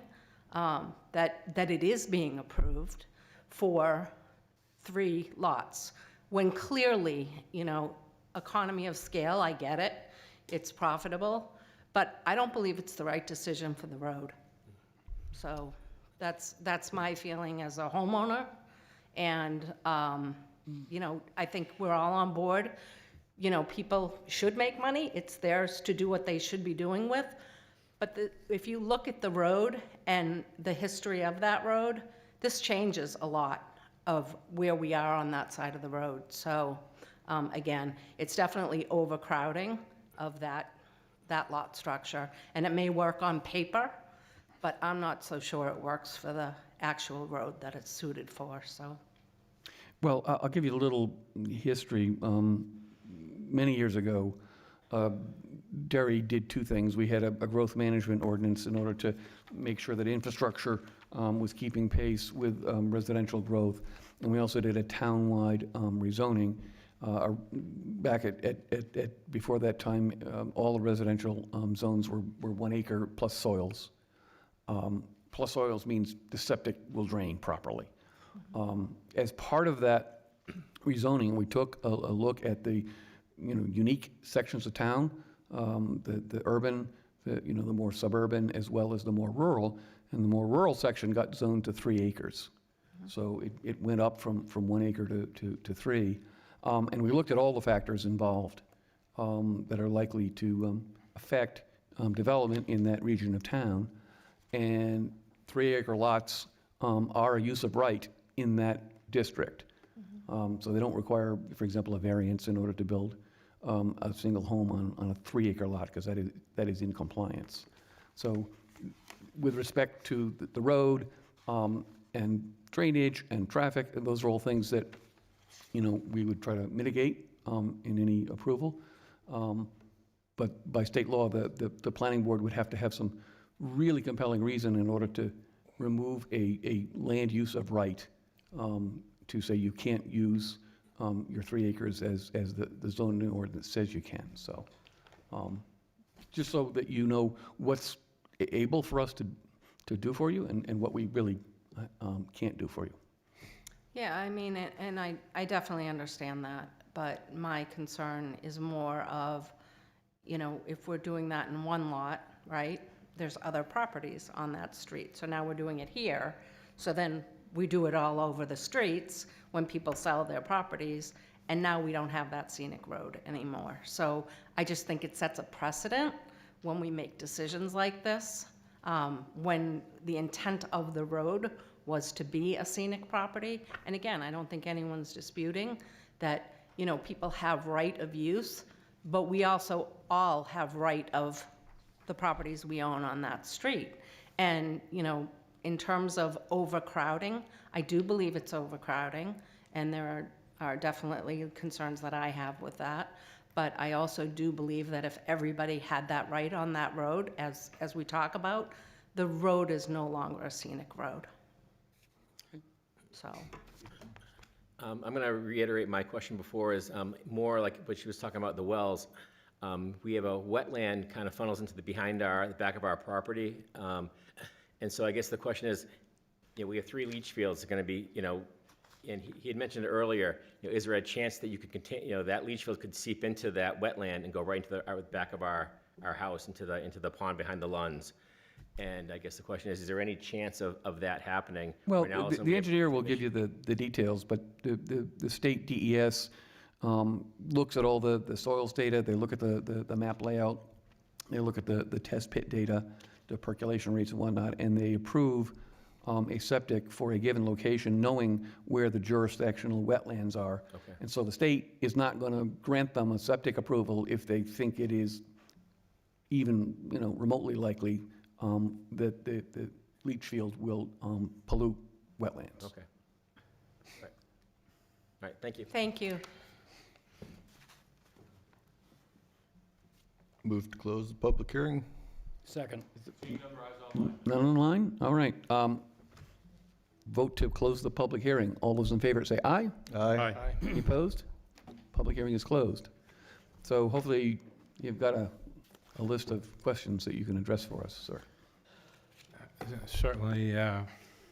that it is being approved for 3 lots, when clearly, economy of scale, I get it, it's profitable, but I don't believe it's the right decision for the road. So that's my feeling as a homeowner, and I think we're all on board. People should make money. It's theirs to do what they should be doing with. But if you look at the road and the history of that road, this changes a lot of where we are on that side of the road. So again, it's definitely overcrowding of that lot structure. And it may work on paper, but I'm not so sure it works for the actual road that it's suited for, so. Well, I'll give you a little history. Many years ago, Derry did 2 things. We had a growth management ordinance in order to make sure that infrastructure was keeping pace with residential growth. And we also did a townwide rezoning. Back before that time, all the residential zones were 1 acre plus soils. Plus soils means the septic will drain properly. As part of that rezoning, we took a look at the unique sections of town, the urban, the more suburban, as well as the more rural. And the more rural section got zoned to 3 acres. So it went up from 1 acre to 3. And we looked at all the factors involved that are likely to affect development in that region of town. And 3 acre lots are a use of right in that district. So they don't require, for example, a variance in order to build a single home on a 3 acre lot, because that is in compliance. So with respect to the road and drainage and traffic, those are all things that we would try to mitigate in any approval. But by state law, the planning board would have to have some really compelling reason in order to remove a land use of right, to say you can't use your 3 acres as the zoning ordinance says you can. So just so that you know what's able for us to do for you and what we really can't do for you. Yeah, I mean, and I definitely understand that, but my concern is more of, you know, if we're doing that in one lot, right, there's other properties on that street. So now we're doing it here. So then we do it all over the streets when people sell their properties, and now we don't have that scenic road anymore. So I just think it sets a precedent when we make decisions like this, when the intent of the road was to be a scenic property. And again, I don't think anyone's disputing that, you know, people have right of use, but we also all have right of the properties we own on that street. And, you know, in terms of overcrowding, I do believe it's overcrowding, and there are definitely concerns that I have with that. But I also do believe that if everybody had that right on that road, as we talk about, the road is no longer a scenic road. So. I'm going to reiterate my question before is more like what she was talking about, the wells. We have a wetland kind of funnels into the back of our property. And so I guess the question is, you know, we have 3 leach fields that are going to be, you know, and he had mentioned earlier, you know, is there a chance that you could continue, you know, that leach field could seep into that wetland and go right into the back of our house, into the pond behind the Lunds? And I guess the question is there any chance of that happening? Well, Right now, the somebody- engineer will give you the details, but the state DES looks at all the soils data, they look at the map layout, they look at the test pit data, the percolation rates and whatnot, and they approve a septic for a given location, knowing where the jurisdictional wetlands are. Okay. And so the state is not going to grant them a septic approval if they think it is even, you know, remotely likely that the leach field will pollute wetlands. Okay. Right. All right, thank you. Thank you. Move to close the public hearing. Second. None online? All right. Vote to close the public hearing. All those in favor say aye. Aye. Any opposed? Public hearing is closed. So hopefully you've got a list of questions that you can address for us, sir. Certainly,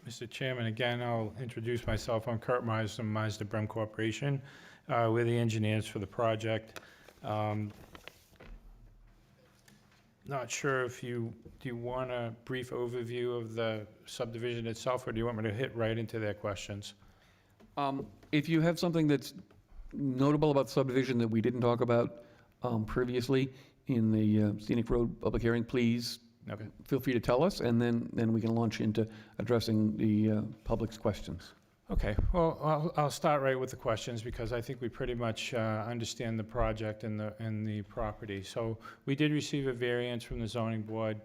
Mr. Chairman, again, I'll introduce myself. I'm Kurt Myers from Mazda Brem Corporation. We're the engineers for the project. Not sure if do you want a brief overview of the subdivision itself, or do you want me to hit right into their questions? If you have something that's notable about the subdivision that we didn't talk about previously in the scenic road public hearing, please Okay. feel free to tell us, and then we can launch into addressing the public's questions. Okay, well, I'll start right with the questions because I think we pretty much understand the project and the property. So we did receive a variance from the zoning board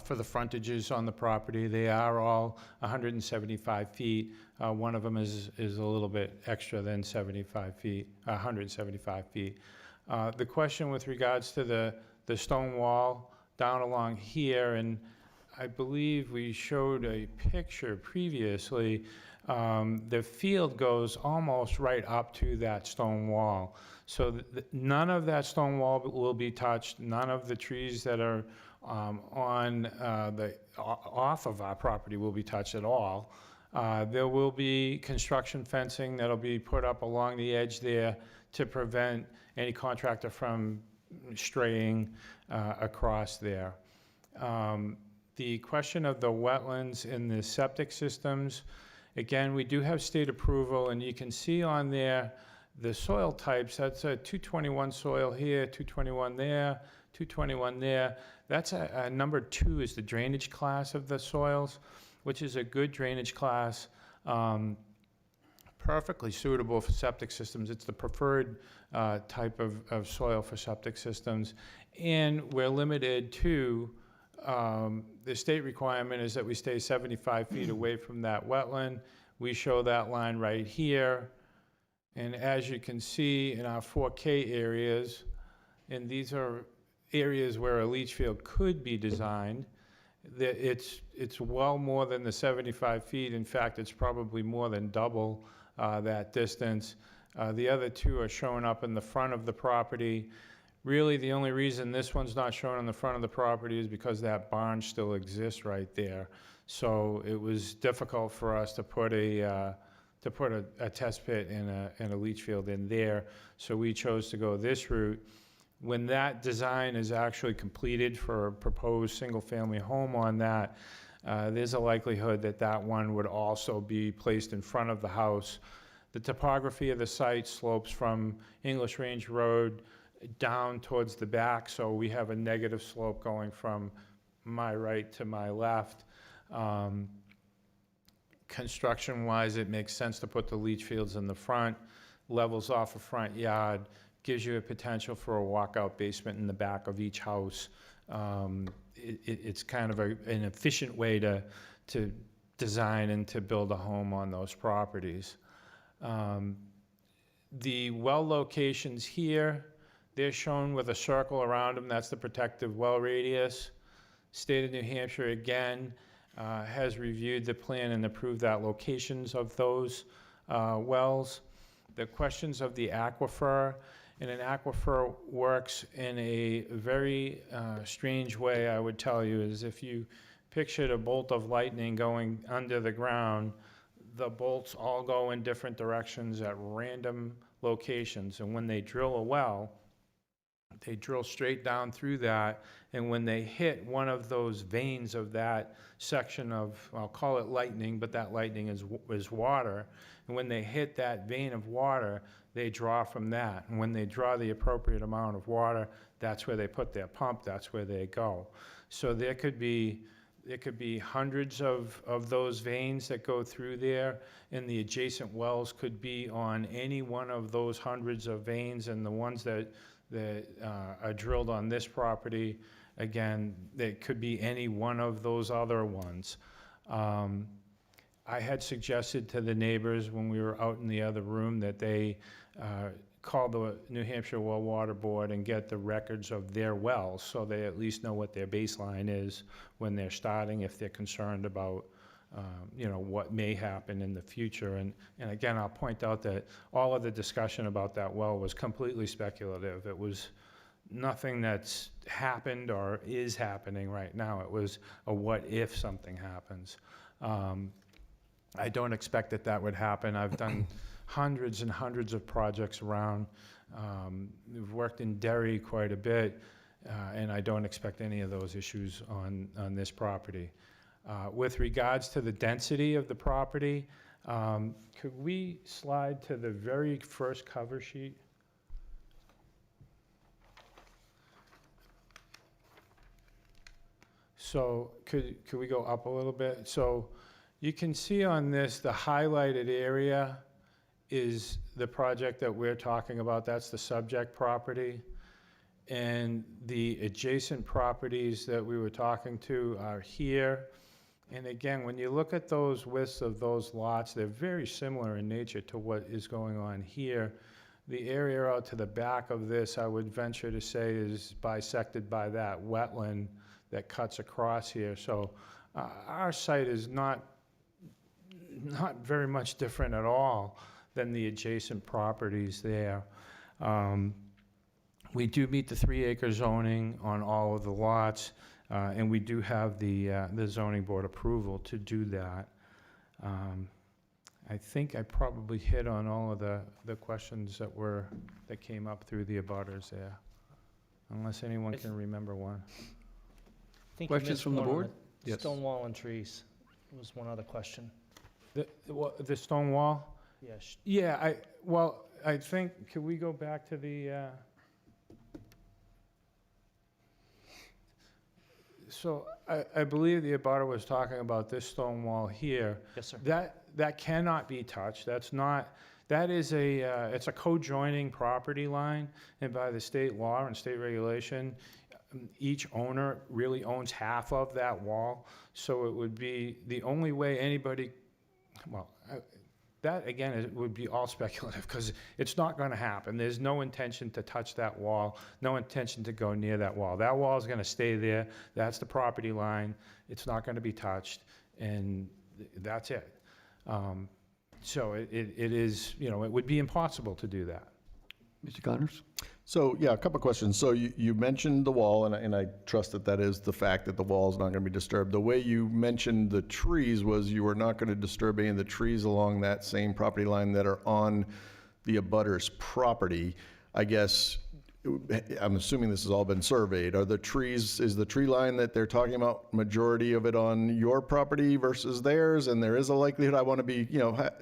for the frontages on the property. They are all 175 feet. One of them is a little bit extra than 75 feet, 175 feet. The question with regards to the stone wall down along here, and I believe we showed a picture previously. The field goes almost right up to that stone wall. So none of that stone wall will be touched. None of the trees that are off of our property will be touched at all. There will be construction fencing that'll be put up along the edge there to prevent any contractor from straying across there. The question of the wetlands and the septic systems, again, we do have state approval, and you can see on there the soil types. That's a 221 soil here, 221 there, 221 there. That's a number 2 is the drainage class of the soils, which is a good drainage class, perfectly suitable for septic systems. It's the preferred type of soil for septic systems. And we're limited to the state requirement is that we stay 75 feet away from that wetland. We show that line right here. And as you can see in our 4K areas, and these are areas where a leach field could be designed, that it's well more than the 75 feet. In fact, it's probably more than double that distance. The other 2 are shown up in the front of the property. Really, the only reason this one's not shown on the front of the property is because that barn still exists right there. So it was difficult for us to put a test pit and a leach field in there. So we chose to go this route. When that design is actually completed for a proposed single-family home on that, there's a likelihood that that one would also be placed in front of the house. The topography of the site slopes from English Range Road down towards the back, so we have a negative slope going from my right to my left. Construction-wise, it makes sense to put the leach fields in the front, levels off a front yard, gives you a potential for a walkout basement in the back of each house. It's kind of an efficient way to design and to build a home on those properties. The well locations here, they're shown with a circle around them. That's the protective well radius. State of New Hampshire, again, has reviewed the plan and approved that locations of those wells. The questions of the aquifer, and an aquifer works in a very strange way, I would tell you, is if you pictured a bolt of lightning going under the ground, the bolts all go in different directions at random locations, and when they drill a well, they drill straight down through that, and when they hit one of those veins of that section of, I'll call it lightning, but that lightning is water, and when they hit that vein of water, they draw from that, and when they draw the appropriate amount of water, that's where they put their pump, that's where they go. So there could be hundreds of those veins that go through there, and the adjacent wells could be on any one of those hundreds of veins, and the ones that are drilled on this property, again, they could be any one of those other ones. I had suggested to the neighbors when we were out in the other room that they call the New Hampshire Well Water Board and get the records of their wells, so they at least know what their baseline is when they're starting, if they're concerned about what may happen in the future. And again, I'll point out that all of the discussion about that well was completely speculative. It was nothing that's happened or is happening right now. It was a what if something happens. I don't expect that would happen. I've done hundreds and hundreds of projects around. We've worked in Derry quite a bit, and I don't expect any of those issues on this property. With regards to the density of the property, could we slide to the very first cover sheet? So could we go up a little bit? So you can see on this, the highlighted area is the project that we're talking about. That's the subject property. And the adjacent properties that we were talking to are here. And again, when you look at those widths of those lots, they're very similar in nature to what is going on here. The area out to the back of this, I would venture to say, is bisected by that wetland that cuts across here. So our site is not very much different at all than the adjacent properties there. We do meet the 3-acre zoning on all of the lots, and we do have the zoning board approval to do that. I think I probably hit on all of the questions that came up through the abutters there, unless anyone can remember one. I think you Questions missed from the one on board? the Yes. Stone wall and trees was one other question. The stone wall? Yes. Yeah, I think, could we go back to the, so I believe the abutter was talking about this stone wall here. Yes, sir. That cannot be touched. It's a co-joining property line, and by the state law and state regulation, each owner really owns half of that wall. So it would be the only way anybody, that again, would be all speculative, because it's not going to happen. There's no intention to touch that wall, no intention to go near that wall. That wall is going to stay there. That's the property line. It's not going to be touched, and that's it. So it is, it would be impossible to do that. Mr. Connors? So, yeah, a couple of questions. So you mentioned the wall, and I trust that is the fact that the wall is not going to be disturbed. The way you mentioned the trees was you were not going to disturb any of the trees along that same property line that are on the abutter's property. I guess, I'm assuming this has all been surveyed. Are the trees, is the tree line that they're talking about, majority of it on your property versus theirs? And there is a likelihood, I want to be,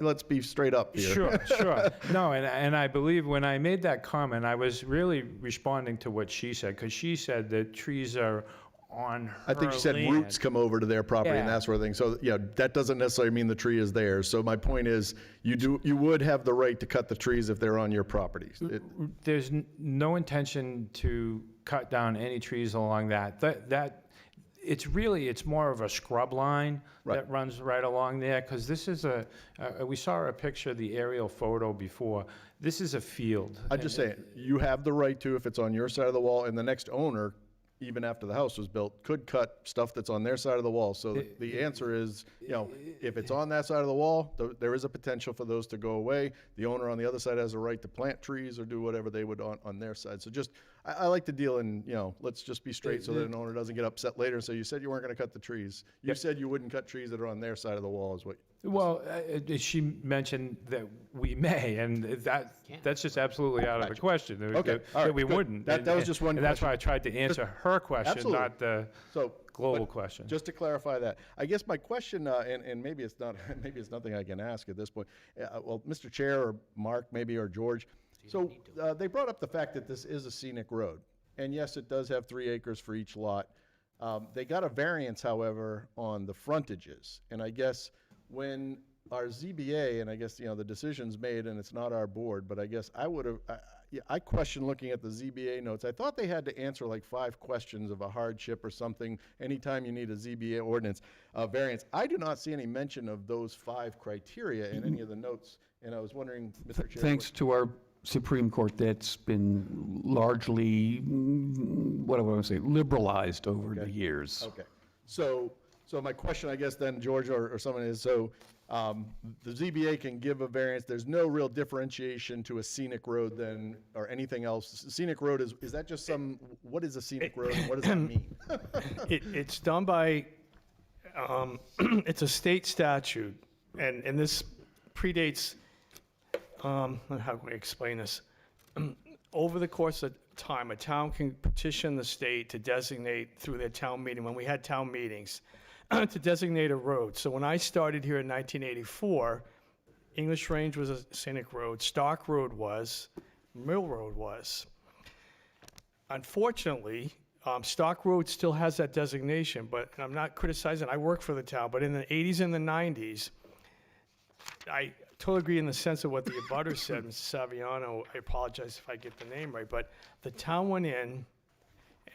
let's be straight up here. Sure. No, and I believe when I made that comment, I was really responding to what she said, because she said that trees are on her I think she said land. roots come over to their property and Yeah. that sort of thing. So, that doesn't necessarily mean the tree is theirs. So my point is, you would have the right to cut the trees if they're on your property. There's no intention to cut down any trees along that. It's more of a scrub line that runs right along there, because this is we saw a picture of the aerial photo before. This is a field. I'm just saying, you have the right to if it's on your side of the wall, and the next owner, even after the house was built, could cut stuff that's on their side of the wall. So the answer is, if it's on that side of the wall, there is a potential for those to go away. The owner on the other side has a right to plant trees or do whatever they would on their side. So just, I like to deal in, let's just be straight so that an owner doesn't get upset later and say, you said you weren't going to cut the trees. You said you wouldn't cut trees that are on their side of the wall is what. Well, she mentioned that we may, and that's just absolutely out of the question. Okay, all right, we good. wouldn't. That was just one And that's why I question. tried to answer her question, Absolutely. not the global but question. Just to clarify that, I guess my question, and maybe it's not, maybe it's nothing I can ask at this point. Well, Mr. Chair or Mark, maybe, or George. So they brought up the fact that this is a scenic road, and yes, it does have 3 acres for each lot. They got a variance, however, on the frontages, and I guess when our ZBA, and I guess, the decision's made and it's not our board, but I guess I question looking at the ZBA notes. I thought they had to answer like 5 questions of a hardship or something anytime you need a ZBA ordinance variance. I do not see any mention of those 5 criteria in any of the notes, and I was wondering, Mr. Chair. Thanks to our Supreme Court, that's been largely, what do I want to say, liberalized over the years. Okay. So my question, I guess, then, George or someone is, the ZBA can give a variance. There's no real differentiation to a scenic road then, or anything else. Scenic road is that just what is a scenic road and what does that mean? It's done by, it's a state statute, and this predates, how can we explain this? Over the course of time, a town can petition the state to designate through their town meeting, when we had town meetings, to designate a road. So when I started here in 1984, English Range was a scenic road, Stock Road was, Mill Road was. Unfortunately, Stock Road still has that designation, but I'm not criticizing, I work for the town, but in the 80s and the 90s, I totally agree in the sense of what the abutter said, Mr. Saviano, I apologize if I get the name right, but the town went in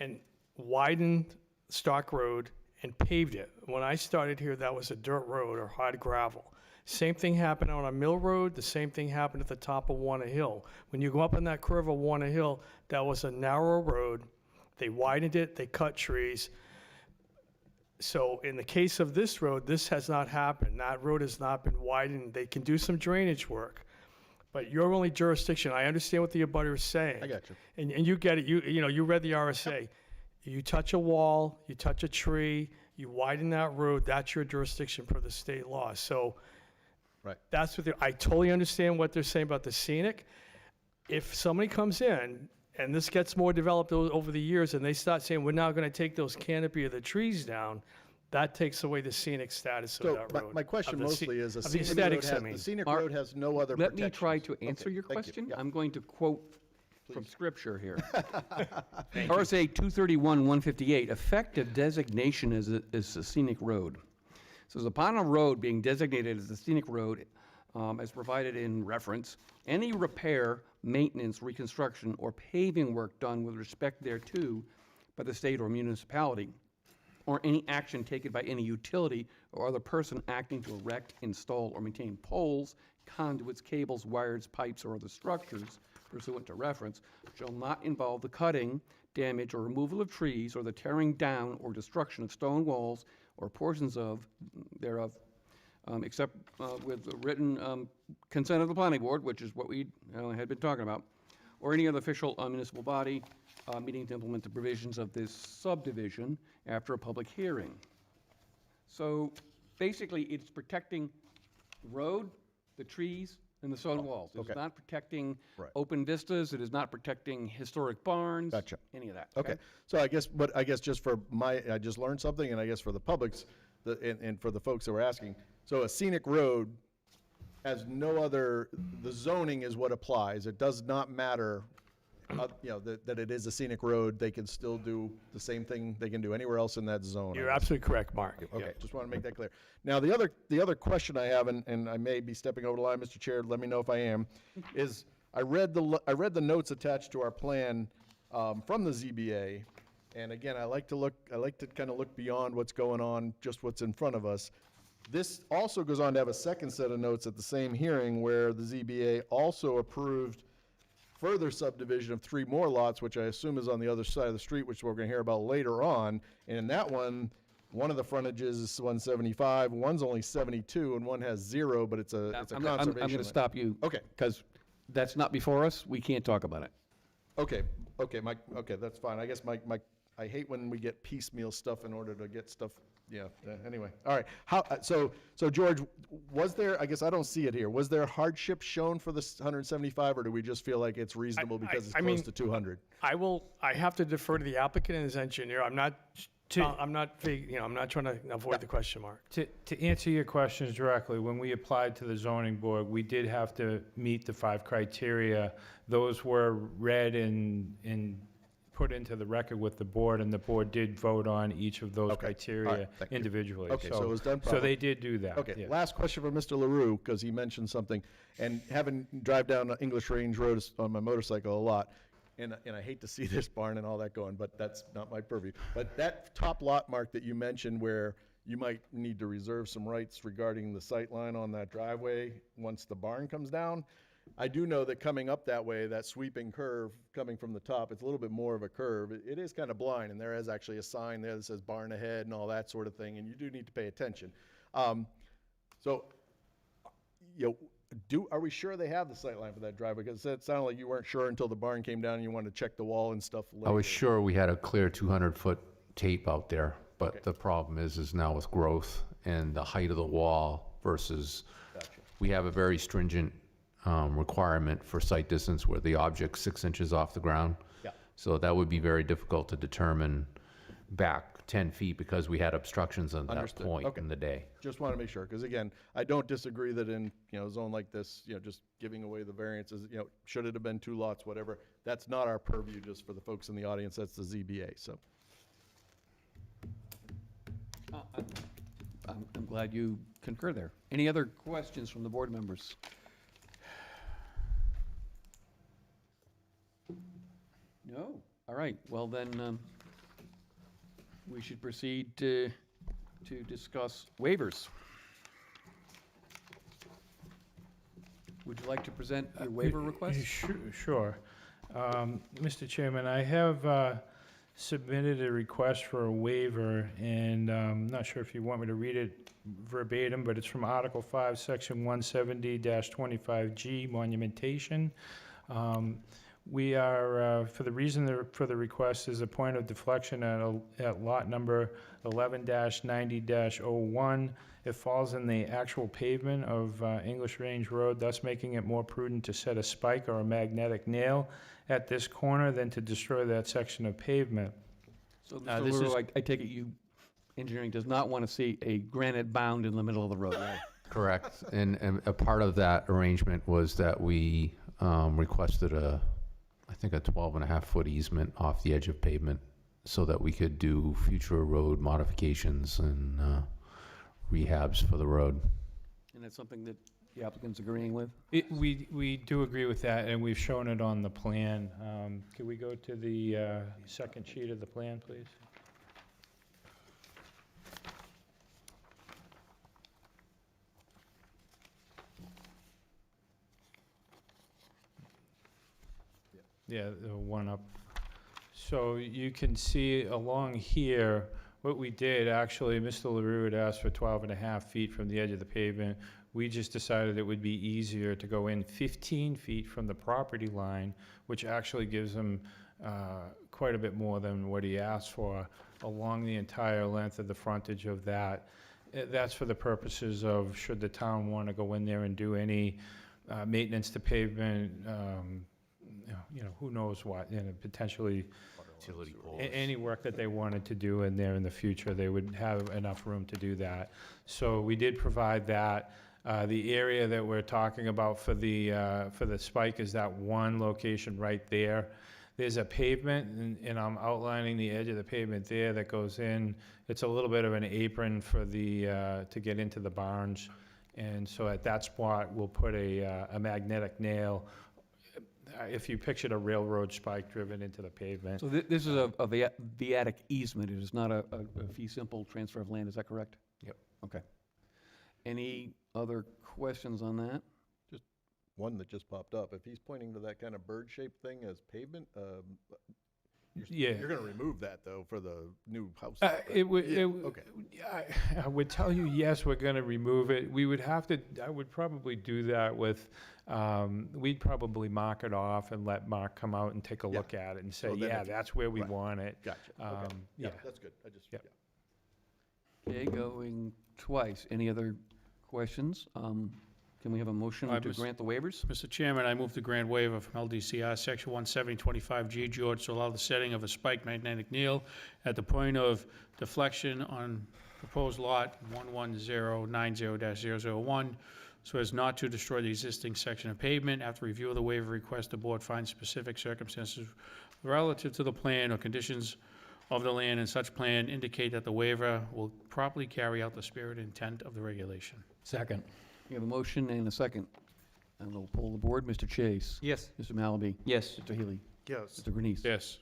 and widened Stock Road and paved it. When I started here, that was a dirt road or hard gravel. Same thing happened on a Mill Road, the same thing happened at the top of Warner Hill. When you go up on that curve of Warner Hill, that was a narrow road. They widened it, they cut trees. So in the case of this road, this has not happened. That road has not been widened. They can do some drainage work. But your only jurisdiction, I understand what the abutter is saying. I got you. And you get it, you read the RSA. You touch a wall, you touch a tree, you widen that road, that's your jurisdiction per the state law. So that's what I totally understand what they're saying about the scenic. If somebody comes in and this gets more developed over the years and they start saying, we're now going to take those canopy of the trees down, that takes away the scenic status of that road. My question mostly is, the aesthetics, I mean. the scenic road has no other Let protections. me try to answer Okay, your thank you. question. Yeah. I'm going to quote from Scripture here. RSA 231-158, effective designation is a scenic road. It says, upon a road being designated as a scenic road, as provided in reference, any repair, maintenance, reconstruction, or paving work done with respect thereto by the state or municipality, or any action taken by any utility or other person acting to erect, install, or maintain poles, conduits, cables, wires, pipes, or other structures pursuant to reference, shall not involve the cutting, damage, or removal of trees, or the tearing down or destruction of stone walls or portions thereof, except with the written consent of the planning board, which is what we had been talking about, or any other official municipal body meeting to implement the provisions of this subdivision after a public hearing. So basically, it's protecting the road, the trees, And the stone walls. It's okay. not protecting Right. open vistas, it is not protecting historic barns. Gotcha. Any of that. Okay, so I guess just for I just learned something, and I guess for the public's, and for the folks that were asking, so a scenic road has no other, the zoning is what applies. It does not matter, that it is a scenic road, they can still do the same thing they can do anywhere else in that zone. I You're guess. absolutely correct, Mark. Okay, Yeah. just want to make that clear. Now, the other question I have, and I may be stepping over the line, Mr. Chair, let me know if I am, is I read the notes attached to our plan from the ZBA, and again, I like to kind of look beyond what's going on, just what's in front of us. This also goes on to have a second set of notes at the same hearing where the ZBA also approved further subdivision of 3 more lots, which I assume is on the other side of the street, which we're going to hear about later on. And in that one of the frontages is 175, one's only 72, and one has 0, but it's a conservation. I'm going to stop you. Okay. Because that's not before us, we can't talk about it. Okay, that's fine. I guess I hate when we get piecemeal stuff in order to get stuff, anyway. All right, so George, was there, I guess I don't see it here, was there hardship shown for this 175, or do we just feel like it's reasonable because it's close to 200? I have to defer to the applicant and his engineer. I'm not trying to avoid the question mark. To answer your questions directly, when we applied to the zoning board, we did have to meet the 5 criteria. Those were read and put into the record with the board, and the board did vote on each of those Okay. All criteria right. Thank you. individually. Okay, so it was done So properly. they did do that. Okay, yeah. last question for Mr. LaRue, because he mentioned something, and having drive down English Range Road on my motorcycle a lot, and I hate to see this barn and all that going, but that's not my purview. But that top lot, Mark, that you mentioned where you might need to reserve some rights regarding the sight line on that driveway once the barn comes down, I do know that coming up that way, that sweeping curve coming from the top, it's a little bit more of a curve. It is kind of blind, and there is actually a sign there that says barn ahead and all that sort of thing, and you do need to pay attention. Are we sure they have the sight line for that driveway? Because it sounded like you weren't sure until the barn came down and you wanted to check the wall and stuff later. I was sure we had a clear 200-foot tape out there, but the problem is now with growth and the height of the wall versus, we have a very stringent requirement for sight distance where the object's 6 inches off the ground. Yeah. So that would be very difficult to determine back 10 feet because we had obstructions on that Understood. point Okay. in the day. Just want to make sure, because again, I don't disagree that in, a zone like this, just giving away the variances, should it have been 2 lots, whatever, that's not our purview, just for the folks in the audience, that's the ZBA, so. I'm glad you concur there. Any other questions from the board members? No? All right, well then, we should proceed to discuss waivers. Would you like to present your waiver request? Sure. Mr. Chairman, I have submitted a request for a waiver, and I'm not sure if you want me to read it verbatim, but it's from Article 5, Section 170-25G, monumentation. We are, for the reason for the request is a point of deflection at lot number 11-90-01. It falls in the actual pavement of English Range Road, thus making it more prudent to set a spike or a magnetic nail at this corner than to destroy that section of pavement. So, Now, Mr. this LaRue, is- I take it engineering does not want to see a granite bound in the middle of the road, right? Correct. And a part of that arrangement was that we requested I think a 12.5-foot easement off the edge of pavement so that we could do future road modifications and rehabs for the road. And that's something that the applicant's agreeing with? We do agree with that, and we've shown it on the plan. Could we go to the second sheet of the plan, please? Yeah, the one up. So you can see along here, what we did, actually, Mr. LaRue had asked for 12.5 feet from the edge of the pavement. We just decided it would be easier to go in 15 feet from the property line, which actually gives him quite a bit more than what he asked for along the entire length of the frontage of that. That's for the purposes of, should the town want to go in there and do any maintenance to pavement, who knows what, potentially Utility poles. any work that they wanted to do in there in the future, they would have enough room to do that. So we did provide that. The area that we're talking about for the spike is that one location right there. There's a pavement, and I'm outlining the edge of the pavement there that goes in. It's a little bit of an apron for to get into the barns. And so at that spot, we'll put a magnetic nail. If you pictured a railroad spike driven into the pavement. So this is a viatic easement, it is not a fee simple transfer of land, is that correct? Yep. Okay. Any other questions on that? One that just popped up, if he's pointing to that kind of bird-shaped thing as pavement, Yeah. you're gonna remove that though for the new house. It would, Yeah, okay. I would tell you, yes, we're gonna remove it. We would have to, I would probably do that with, we'd probably mark it off and let Mark come out and take a Yeah. look at it and So say, then yeah, if- that's where we right. want it. Gotcha, okay. Yeah. That's good, I just, Yep. yeah. Okay, going twice. Any other questions? Can we have a motion I to was- grant the waivers? Mr. Chairman, I move to grant waiver from LDCR Section 17025G, George, to allow the setting of a spiked magnetic nail at the point of deflection on proposed lot 11090-001, so as not to destroy the existing section of pavement. After review of the waiver request, the board finds specific circumstances relative to the plan or conditions of the land and such plan indicate that the waiver will properly carry out the spirit and intent of the regulation. Second. We have a motion and a second. And we'll poll the board. Mr. Chase? Yes. Mr. Malaby? Yes. Mr. Healy? Yes. Mr. Grenice? Yes.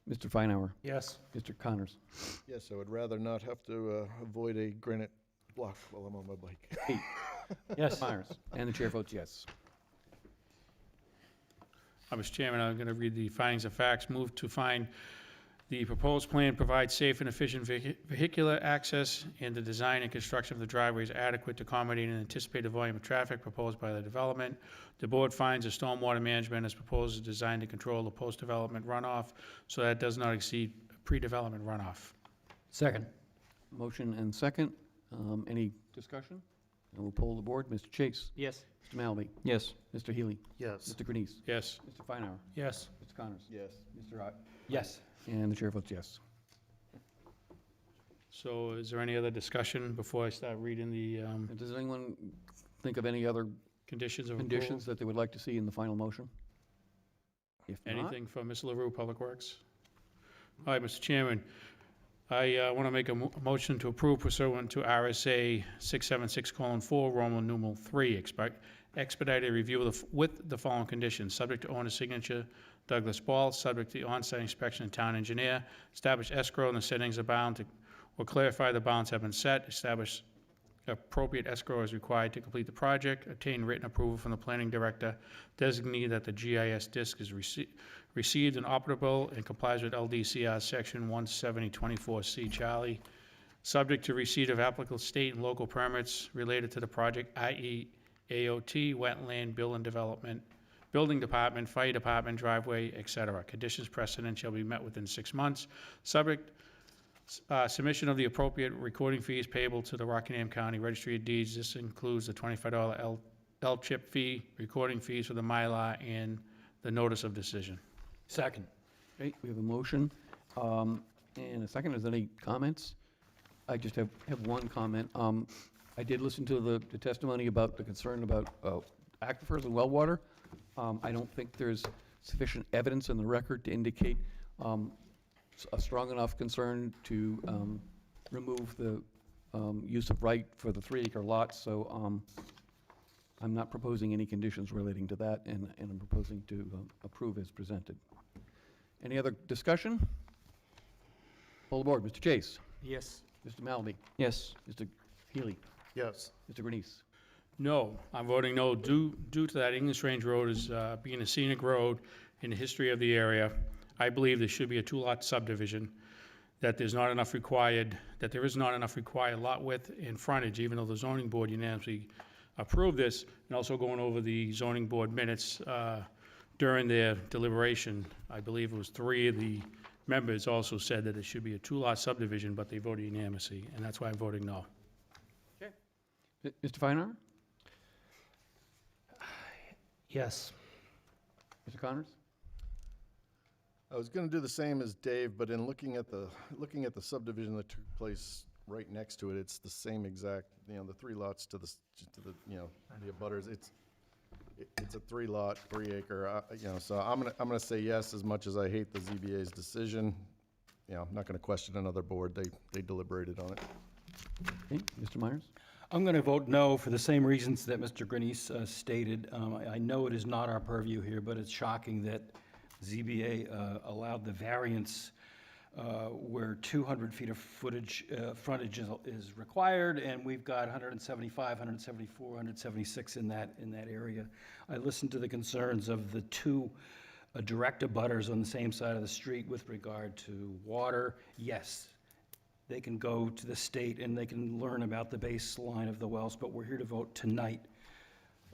Mr. Feinauer? Yes. Mr. Connors? Yes, I would rather not have to avoid a granite block while I'm on my bike. Yes. Myers? And the chair votes yes. Mr. Chairman, I'm going to read the findings of facts. Move to find the proposed plan provides safe and efficient vehicular access, and the design and construction of the driveway is adequate to accommodate an anticipated volume of traffic proposed by the development. The board finds the stormwater management as proposed is designed to control the post-development runoff, so that it does not exceed pre-development runoff. Second. Motion and second. Any discussion? And we'll poll the board. Mr. Chase? Yes. Mr. Malaby? Yes. Mr. Healy? Yes. Mr. Grenice? Yes. Mr. Feinauer? Yes. Mr. Connors? Yes. Mr. Ott? Yes. And the chair votes yes. So is there any other discussion before I start reading the Does anyone think of any other conditions of approval? conditions that they would like to see in the final motion? If not, Anything from Ms. LaRue, Public Works? All right, Mr. Chairman, I want to make a motion to approve pursuant to RSA 676:4, Roman numeral 3, expedited review with the following conditions, subject to owner's signature, Douglas Ball, subject to the on-site inspection and town engineer, establish escrow in the settings of bound, or clarify the bounds have been set, establish appropriate escrow as required to complete the project, obtain written approval from the planning director, designate that the GIS disk is received and operable and complies with LDCR Section 17024C, Charlie, subject to receipt of applicable state and local permits related to the project, i.e. AOT, wetland, building development, building department, fire department, driveway, et cetera. Conditions precedent shall be met within 6 months. Subject, submission of the appropriate recording fees payable to the Rockingham County Registry of Deeds. This includes the $25 L-chip fee, recording fees for the Mylar, and the notice of decision. Second. okay, we have a motion and a second. Is there any comments? I just have one comment. I did listen to the testimony about the concern about aquifers and well water. I don't think there's sufficient evidence in the record to indicate a strong enough concern to remove the use of right for the 3-acre lot, so I'm not proposing any conditions relating to that, and I'm proposing to approve as presented. Any other discussion? Poll the board. Mr. Chase? Yes. Mr. Malaby? Yes. Mr. Healy? Yes. Mr. Grenice? No, I'm voting no due to that English Range Road is being a scenic road in the history of the area. I believe there should be a 2-lot subdivision, that there's not enough required, that there is not enough required lot width and frontage, even though the zoning board unanimously approved this, and also going over the zoning board minutes during their deliberation, I believe it was 3 of the members also said that it should be a 2-lot subdivision, but they voted unanimously, and that's why I'm voting no. Mr. Feinauer? Yes. Mr. Connors? I was gonna do the same as Dave, but in looking at the subdivision that took place right next to it, it's the same exact, the 3 lots to the, the abutters, it's a 3-lot, 3-acre, so I'm gonna say yes, as much as I hate the ZBA's decision. I'm not gonna question another board, they deliberated on it. Okay, Mr. Myers? I'm going to vote no for the same reasons that Mr. Grenice stated. I know it is not our purview here, but it's shocking that ZBA allowed the variance where 200 feet of frontage is required, and we've got 175, 174, 176 in that area. I listened to the concerns of the 2 direct abutters on the same side of the street with regard to water. Yes, they can go to the state and they can learn about the baseline of the wells, but we're here to vote tonight.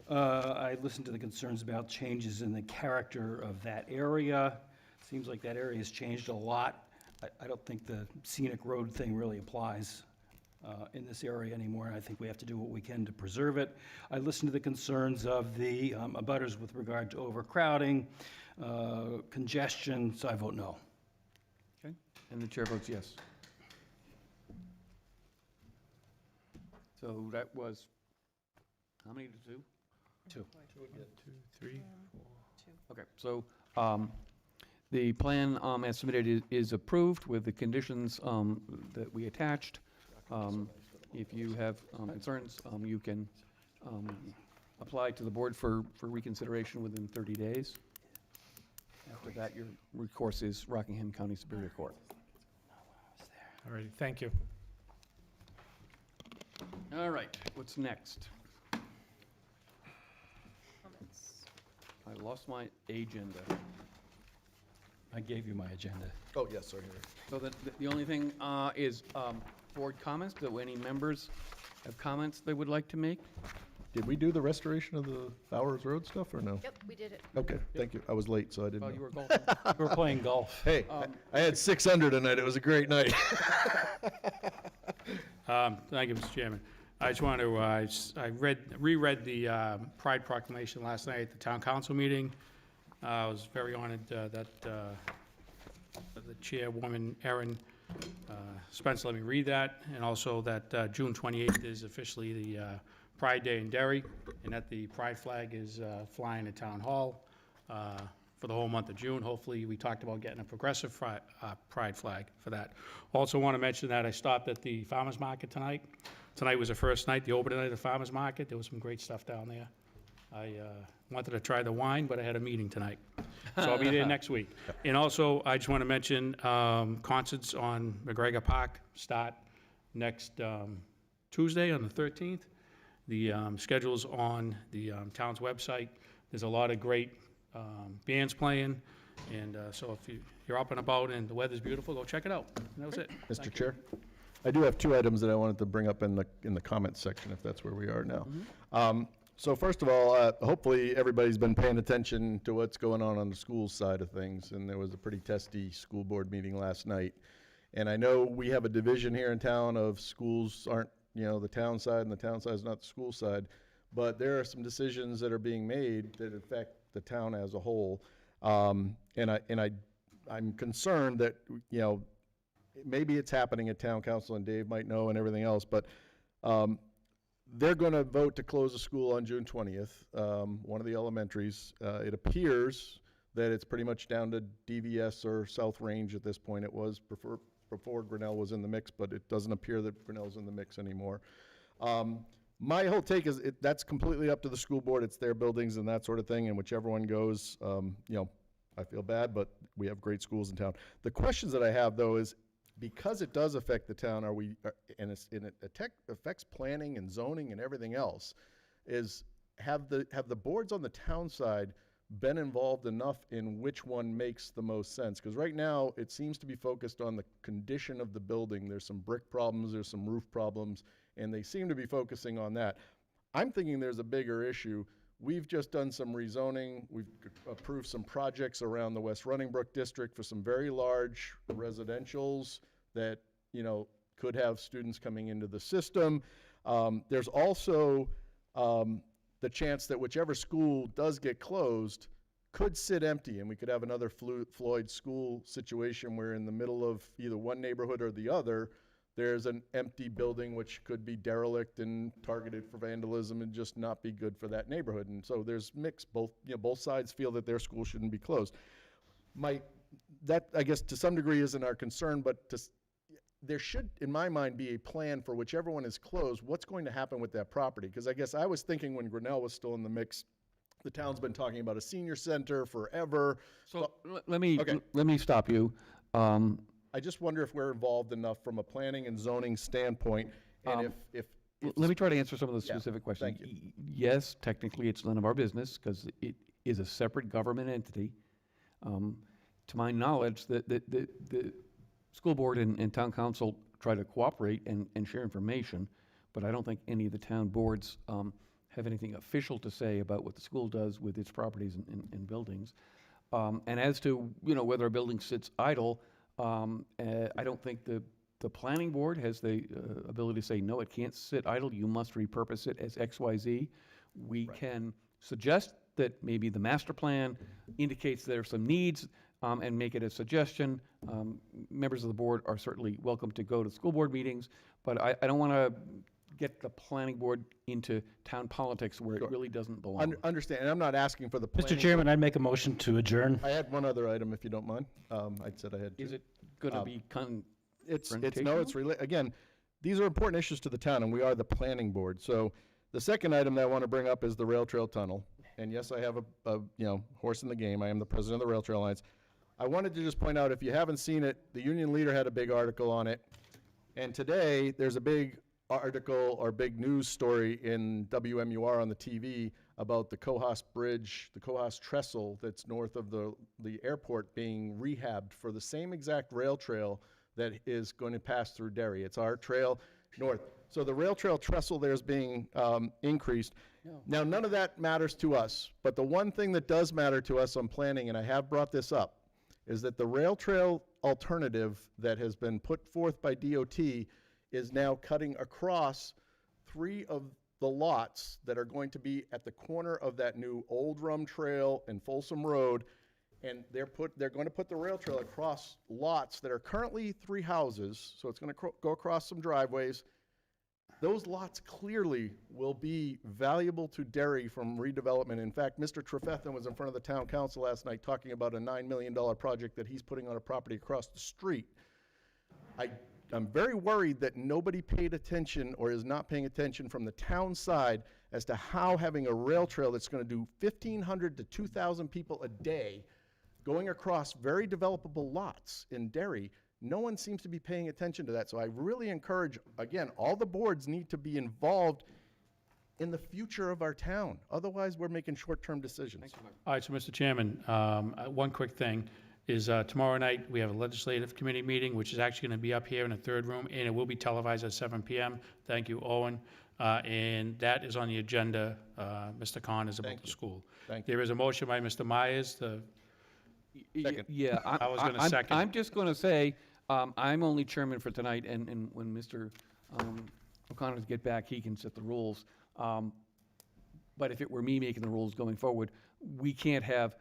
I listened to the concerns about changes in the character of that area. Seems like that area has changed a lot. I don't think the scenic road thing really applies in this area anymore, and I think we have to do what we can to preserve it. I listened to the concerns of the abutters with regard to overcrowding, congestion, so I vote no. Okay, and the chair votes yes. So that was, how many to 2? 2. 2, 3, 4. Okay, so the plan as submitted is approved with the conditions that we attached. If you have concerns, you can apply to the board for reconsideration within 30 days. After that, your recourse is Rockingham County Superior Court. All right, thank you. All right, what's next? I lost my agenda. I gave you my agenda. Oh, yes, sorry. So the only thing is board comments. Do any members have comments they would like to make? Did we do the restoration of the Bowers Road stuff, or no? Yep, we did it. Okay, thank you. I was late, so I didn't While know. you were golfing? We were playing golf. Hey, I had 600 tonight. It was a great night. Thank you, Mr. Chairman. I just want to, I reread the Pride Proclamation last night at the Town Council meeting. I was very honored that the chairwoman, Erin Spencer, let me read that, and also that June 28th is officially the Pride Day in Derry, and that the Pride flag is flying at Town Hall for the whole month of June. Hopefully, we talked about getting a progressive Pride flag for that. Also want to mention that I stopped at the Farmers Market tonight. Tonight was the first night, the opening night of the Farmers Market. There was some great stuff down there. I wanted to try the wine, but I had a meeting tonight. So I'll be there next week. And also, I just want to mention concerts on McGregor Park start next Tuesday on the 13th. The schedule's on the town's website. There's a lot of great bands playing. And so if you're up and about and the weather's beautiful, go check it out. And that was it. Mr. Chair, I do have 2 items that I wanted to bring up in the comments section, if that's where we are now. So first of all, hopefully everybody's been paying attention to what's going on the school side of things, and there was a pretty testy school board meeting last night. And I know we have a division here in town of schools aren't, the town side, and the town side is not the school side, but there are some decisions that are being made that affect the town as a whole. And I'm concerned that, maybe it's happening at town council, and Dave might know and everything else, but they're going to vote to close the school on June 20th, one of the elementaries. It appears that it's pretty much down to DVS or South Range at this point. It was before Grinnell was in the mix, but it doesn't appear that Grinnell's in the mix anymore. My whole take is that's completely up to the school board. It's their buildings and that sort of thing, and whichever one goes, I feel bad, but we have great schools in town. The questions that I have, though, is because it does affect the town, and it affects planning and zoning and everything else, have the boards on the town side been involved enough in which one makes the most sense? Because right now, it seems to be focused on the condition of the building. There's some brick problems, there's some roof problems, and they seem to be focusing on that. I'm thinking there's a bigger issue. We've just done some rezoning. We've approved some projects around the West Runningbrook district for some very large residentials that, could have students coming into the system. There's also the chance that whichever school does get closed could sit empty, and we could have another Floyd school situation where in the middle of either one neighborhood or the other, there's an empty building which could be derelict and targeted for vandalism and just not be good for that neighborhood. And so there's mixed, both sides feel that their school shouldn't be closed. That, I guess, to some degree isn't our concern, but there should, in my mind, be a plan for whichever one is closed, what's going to happen with that property? Because I guess I was thinking when Grinnell was still in the mix, the town's been talking about a senior center forever. So let me stop you. I just wonder if we're involved enough from a planning and zoning standpoint, and if Let me try to answer some of the specific questions. thank you. Yes, technically, it's none of our business, because it is a separate government entity. To my knowledge, the school board and town council try to cooperate and share information, but I don't think any of the town boards have anything official to say about what the school does with its properties and buildings. And as to, whether a building sits idle, I don't think the planning board has the ability to say, no, it can't sit idle, you must repurpose it as XYZ. We can suggest that maybe the master plan indicates there are some needs, and make it a suggestion. Members of the board are certainly welcome to go to school board meetings, but I don't want to get the planning board into town politics where it really doesn't belong. Understand, and I'm not asking for the Mr. planning. Chairman, I'd make a motion to adjourn. I had one other item, if you don't mind. I said I had two. Is it going to be Again, these are important issues to the town, and we are the planning board. So the second item that I want to bring up is the rail trail tunnel. And yes, I have a horse in the game. I am the president of the Rail Trail Alliance. I wanted to just point out, if you haven't seen it, the Union Leader had a big article on it. And today, there's a big article or big news story in WMUR on the TV about the Cohos Bridge, the Cohos Trestle that's north of the airport being rehabbed for the same exact rail trail that is going to pass through Derry. It's our trail north. So the rail trail trestle there is being increased. Now, none of that matters to us, but the one thing that does matter to us on planning, and I have brought this up, is that the rail trail alternative that has been put forth by DOT is now cutting across 3 of the lots that are going to be at the corner of that new Old Rum Trail and Folsom Road, and they're going to put the rail trail across lots that are currently 3 houses, so it's going to go across some driveways. Those lots clearly will be valuable to Derry from redevelopment. In fact, Mr. Trefethan was in front of the town council last night talking about a $9 million project that he's putting on a property across the street. I'm very worried that nobody paid attention or is not paying attention from the town side as to how having a rail trail that's going to do 1,500 to 2,000 people a day going across very developable lots in Derry. No one seems to be paying attention to that. So I really encourage, again, all the boards need to be involved in the future of our town. Otherwise, we're making short-term decisions. All right, so Mr. Chairman, one quick thing is tomorrow night we have a legislative committee meeting, which is actually going to be up here in the third room, and it will be televised at 7 p.m. Thank you, Owen. And that is on the agenda. Mr. Khan is about the school. Thank you. There is a motion by Mr. Myers. Second. Yeah, I was gonna second. I'm just going to say, I'm only chairman for tonight, and when Mr. O'Connor get back, he can set the rules. But if it were me making the rules going forward, we can't have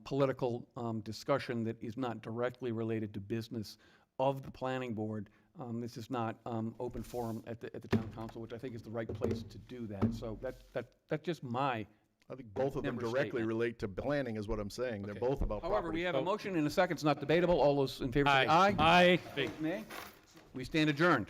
political discussion that is not directly related to business of the planning board. This is not open forum at the town council, which I think is the right place to do that. So that's just my I think both of them member directly statement. relate to planning is what I'm saying. They're both about property. However, we have a motion and a second. It's not debatable. All those in favor say aye. Aye. Nay. We stand adjourned.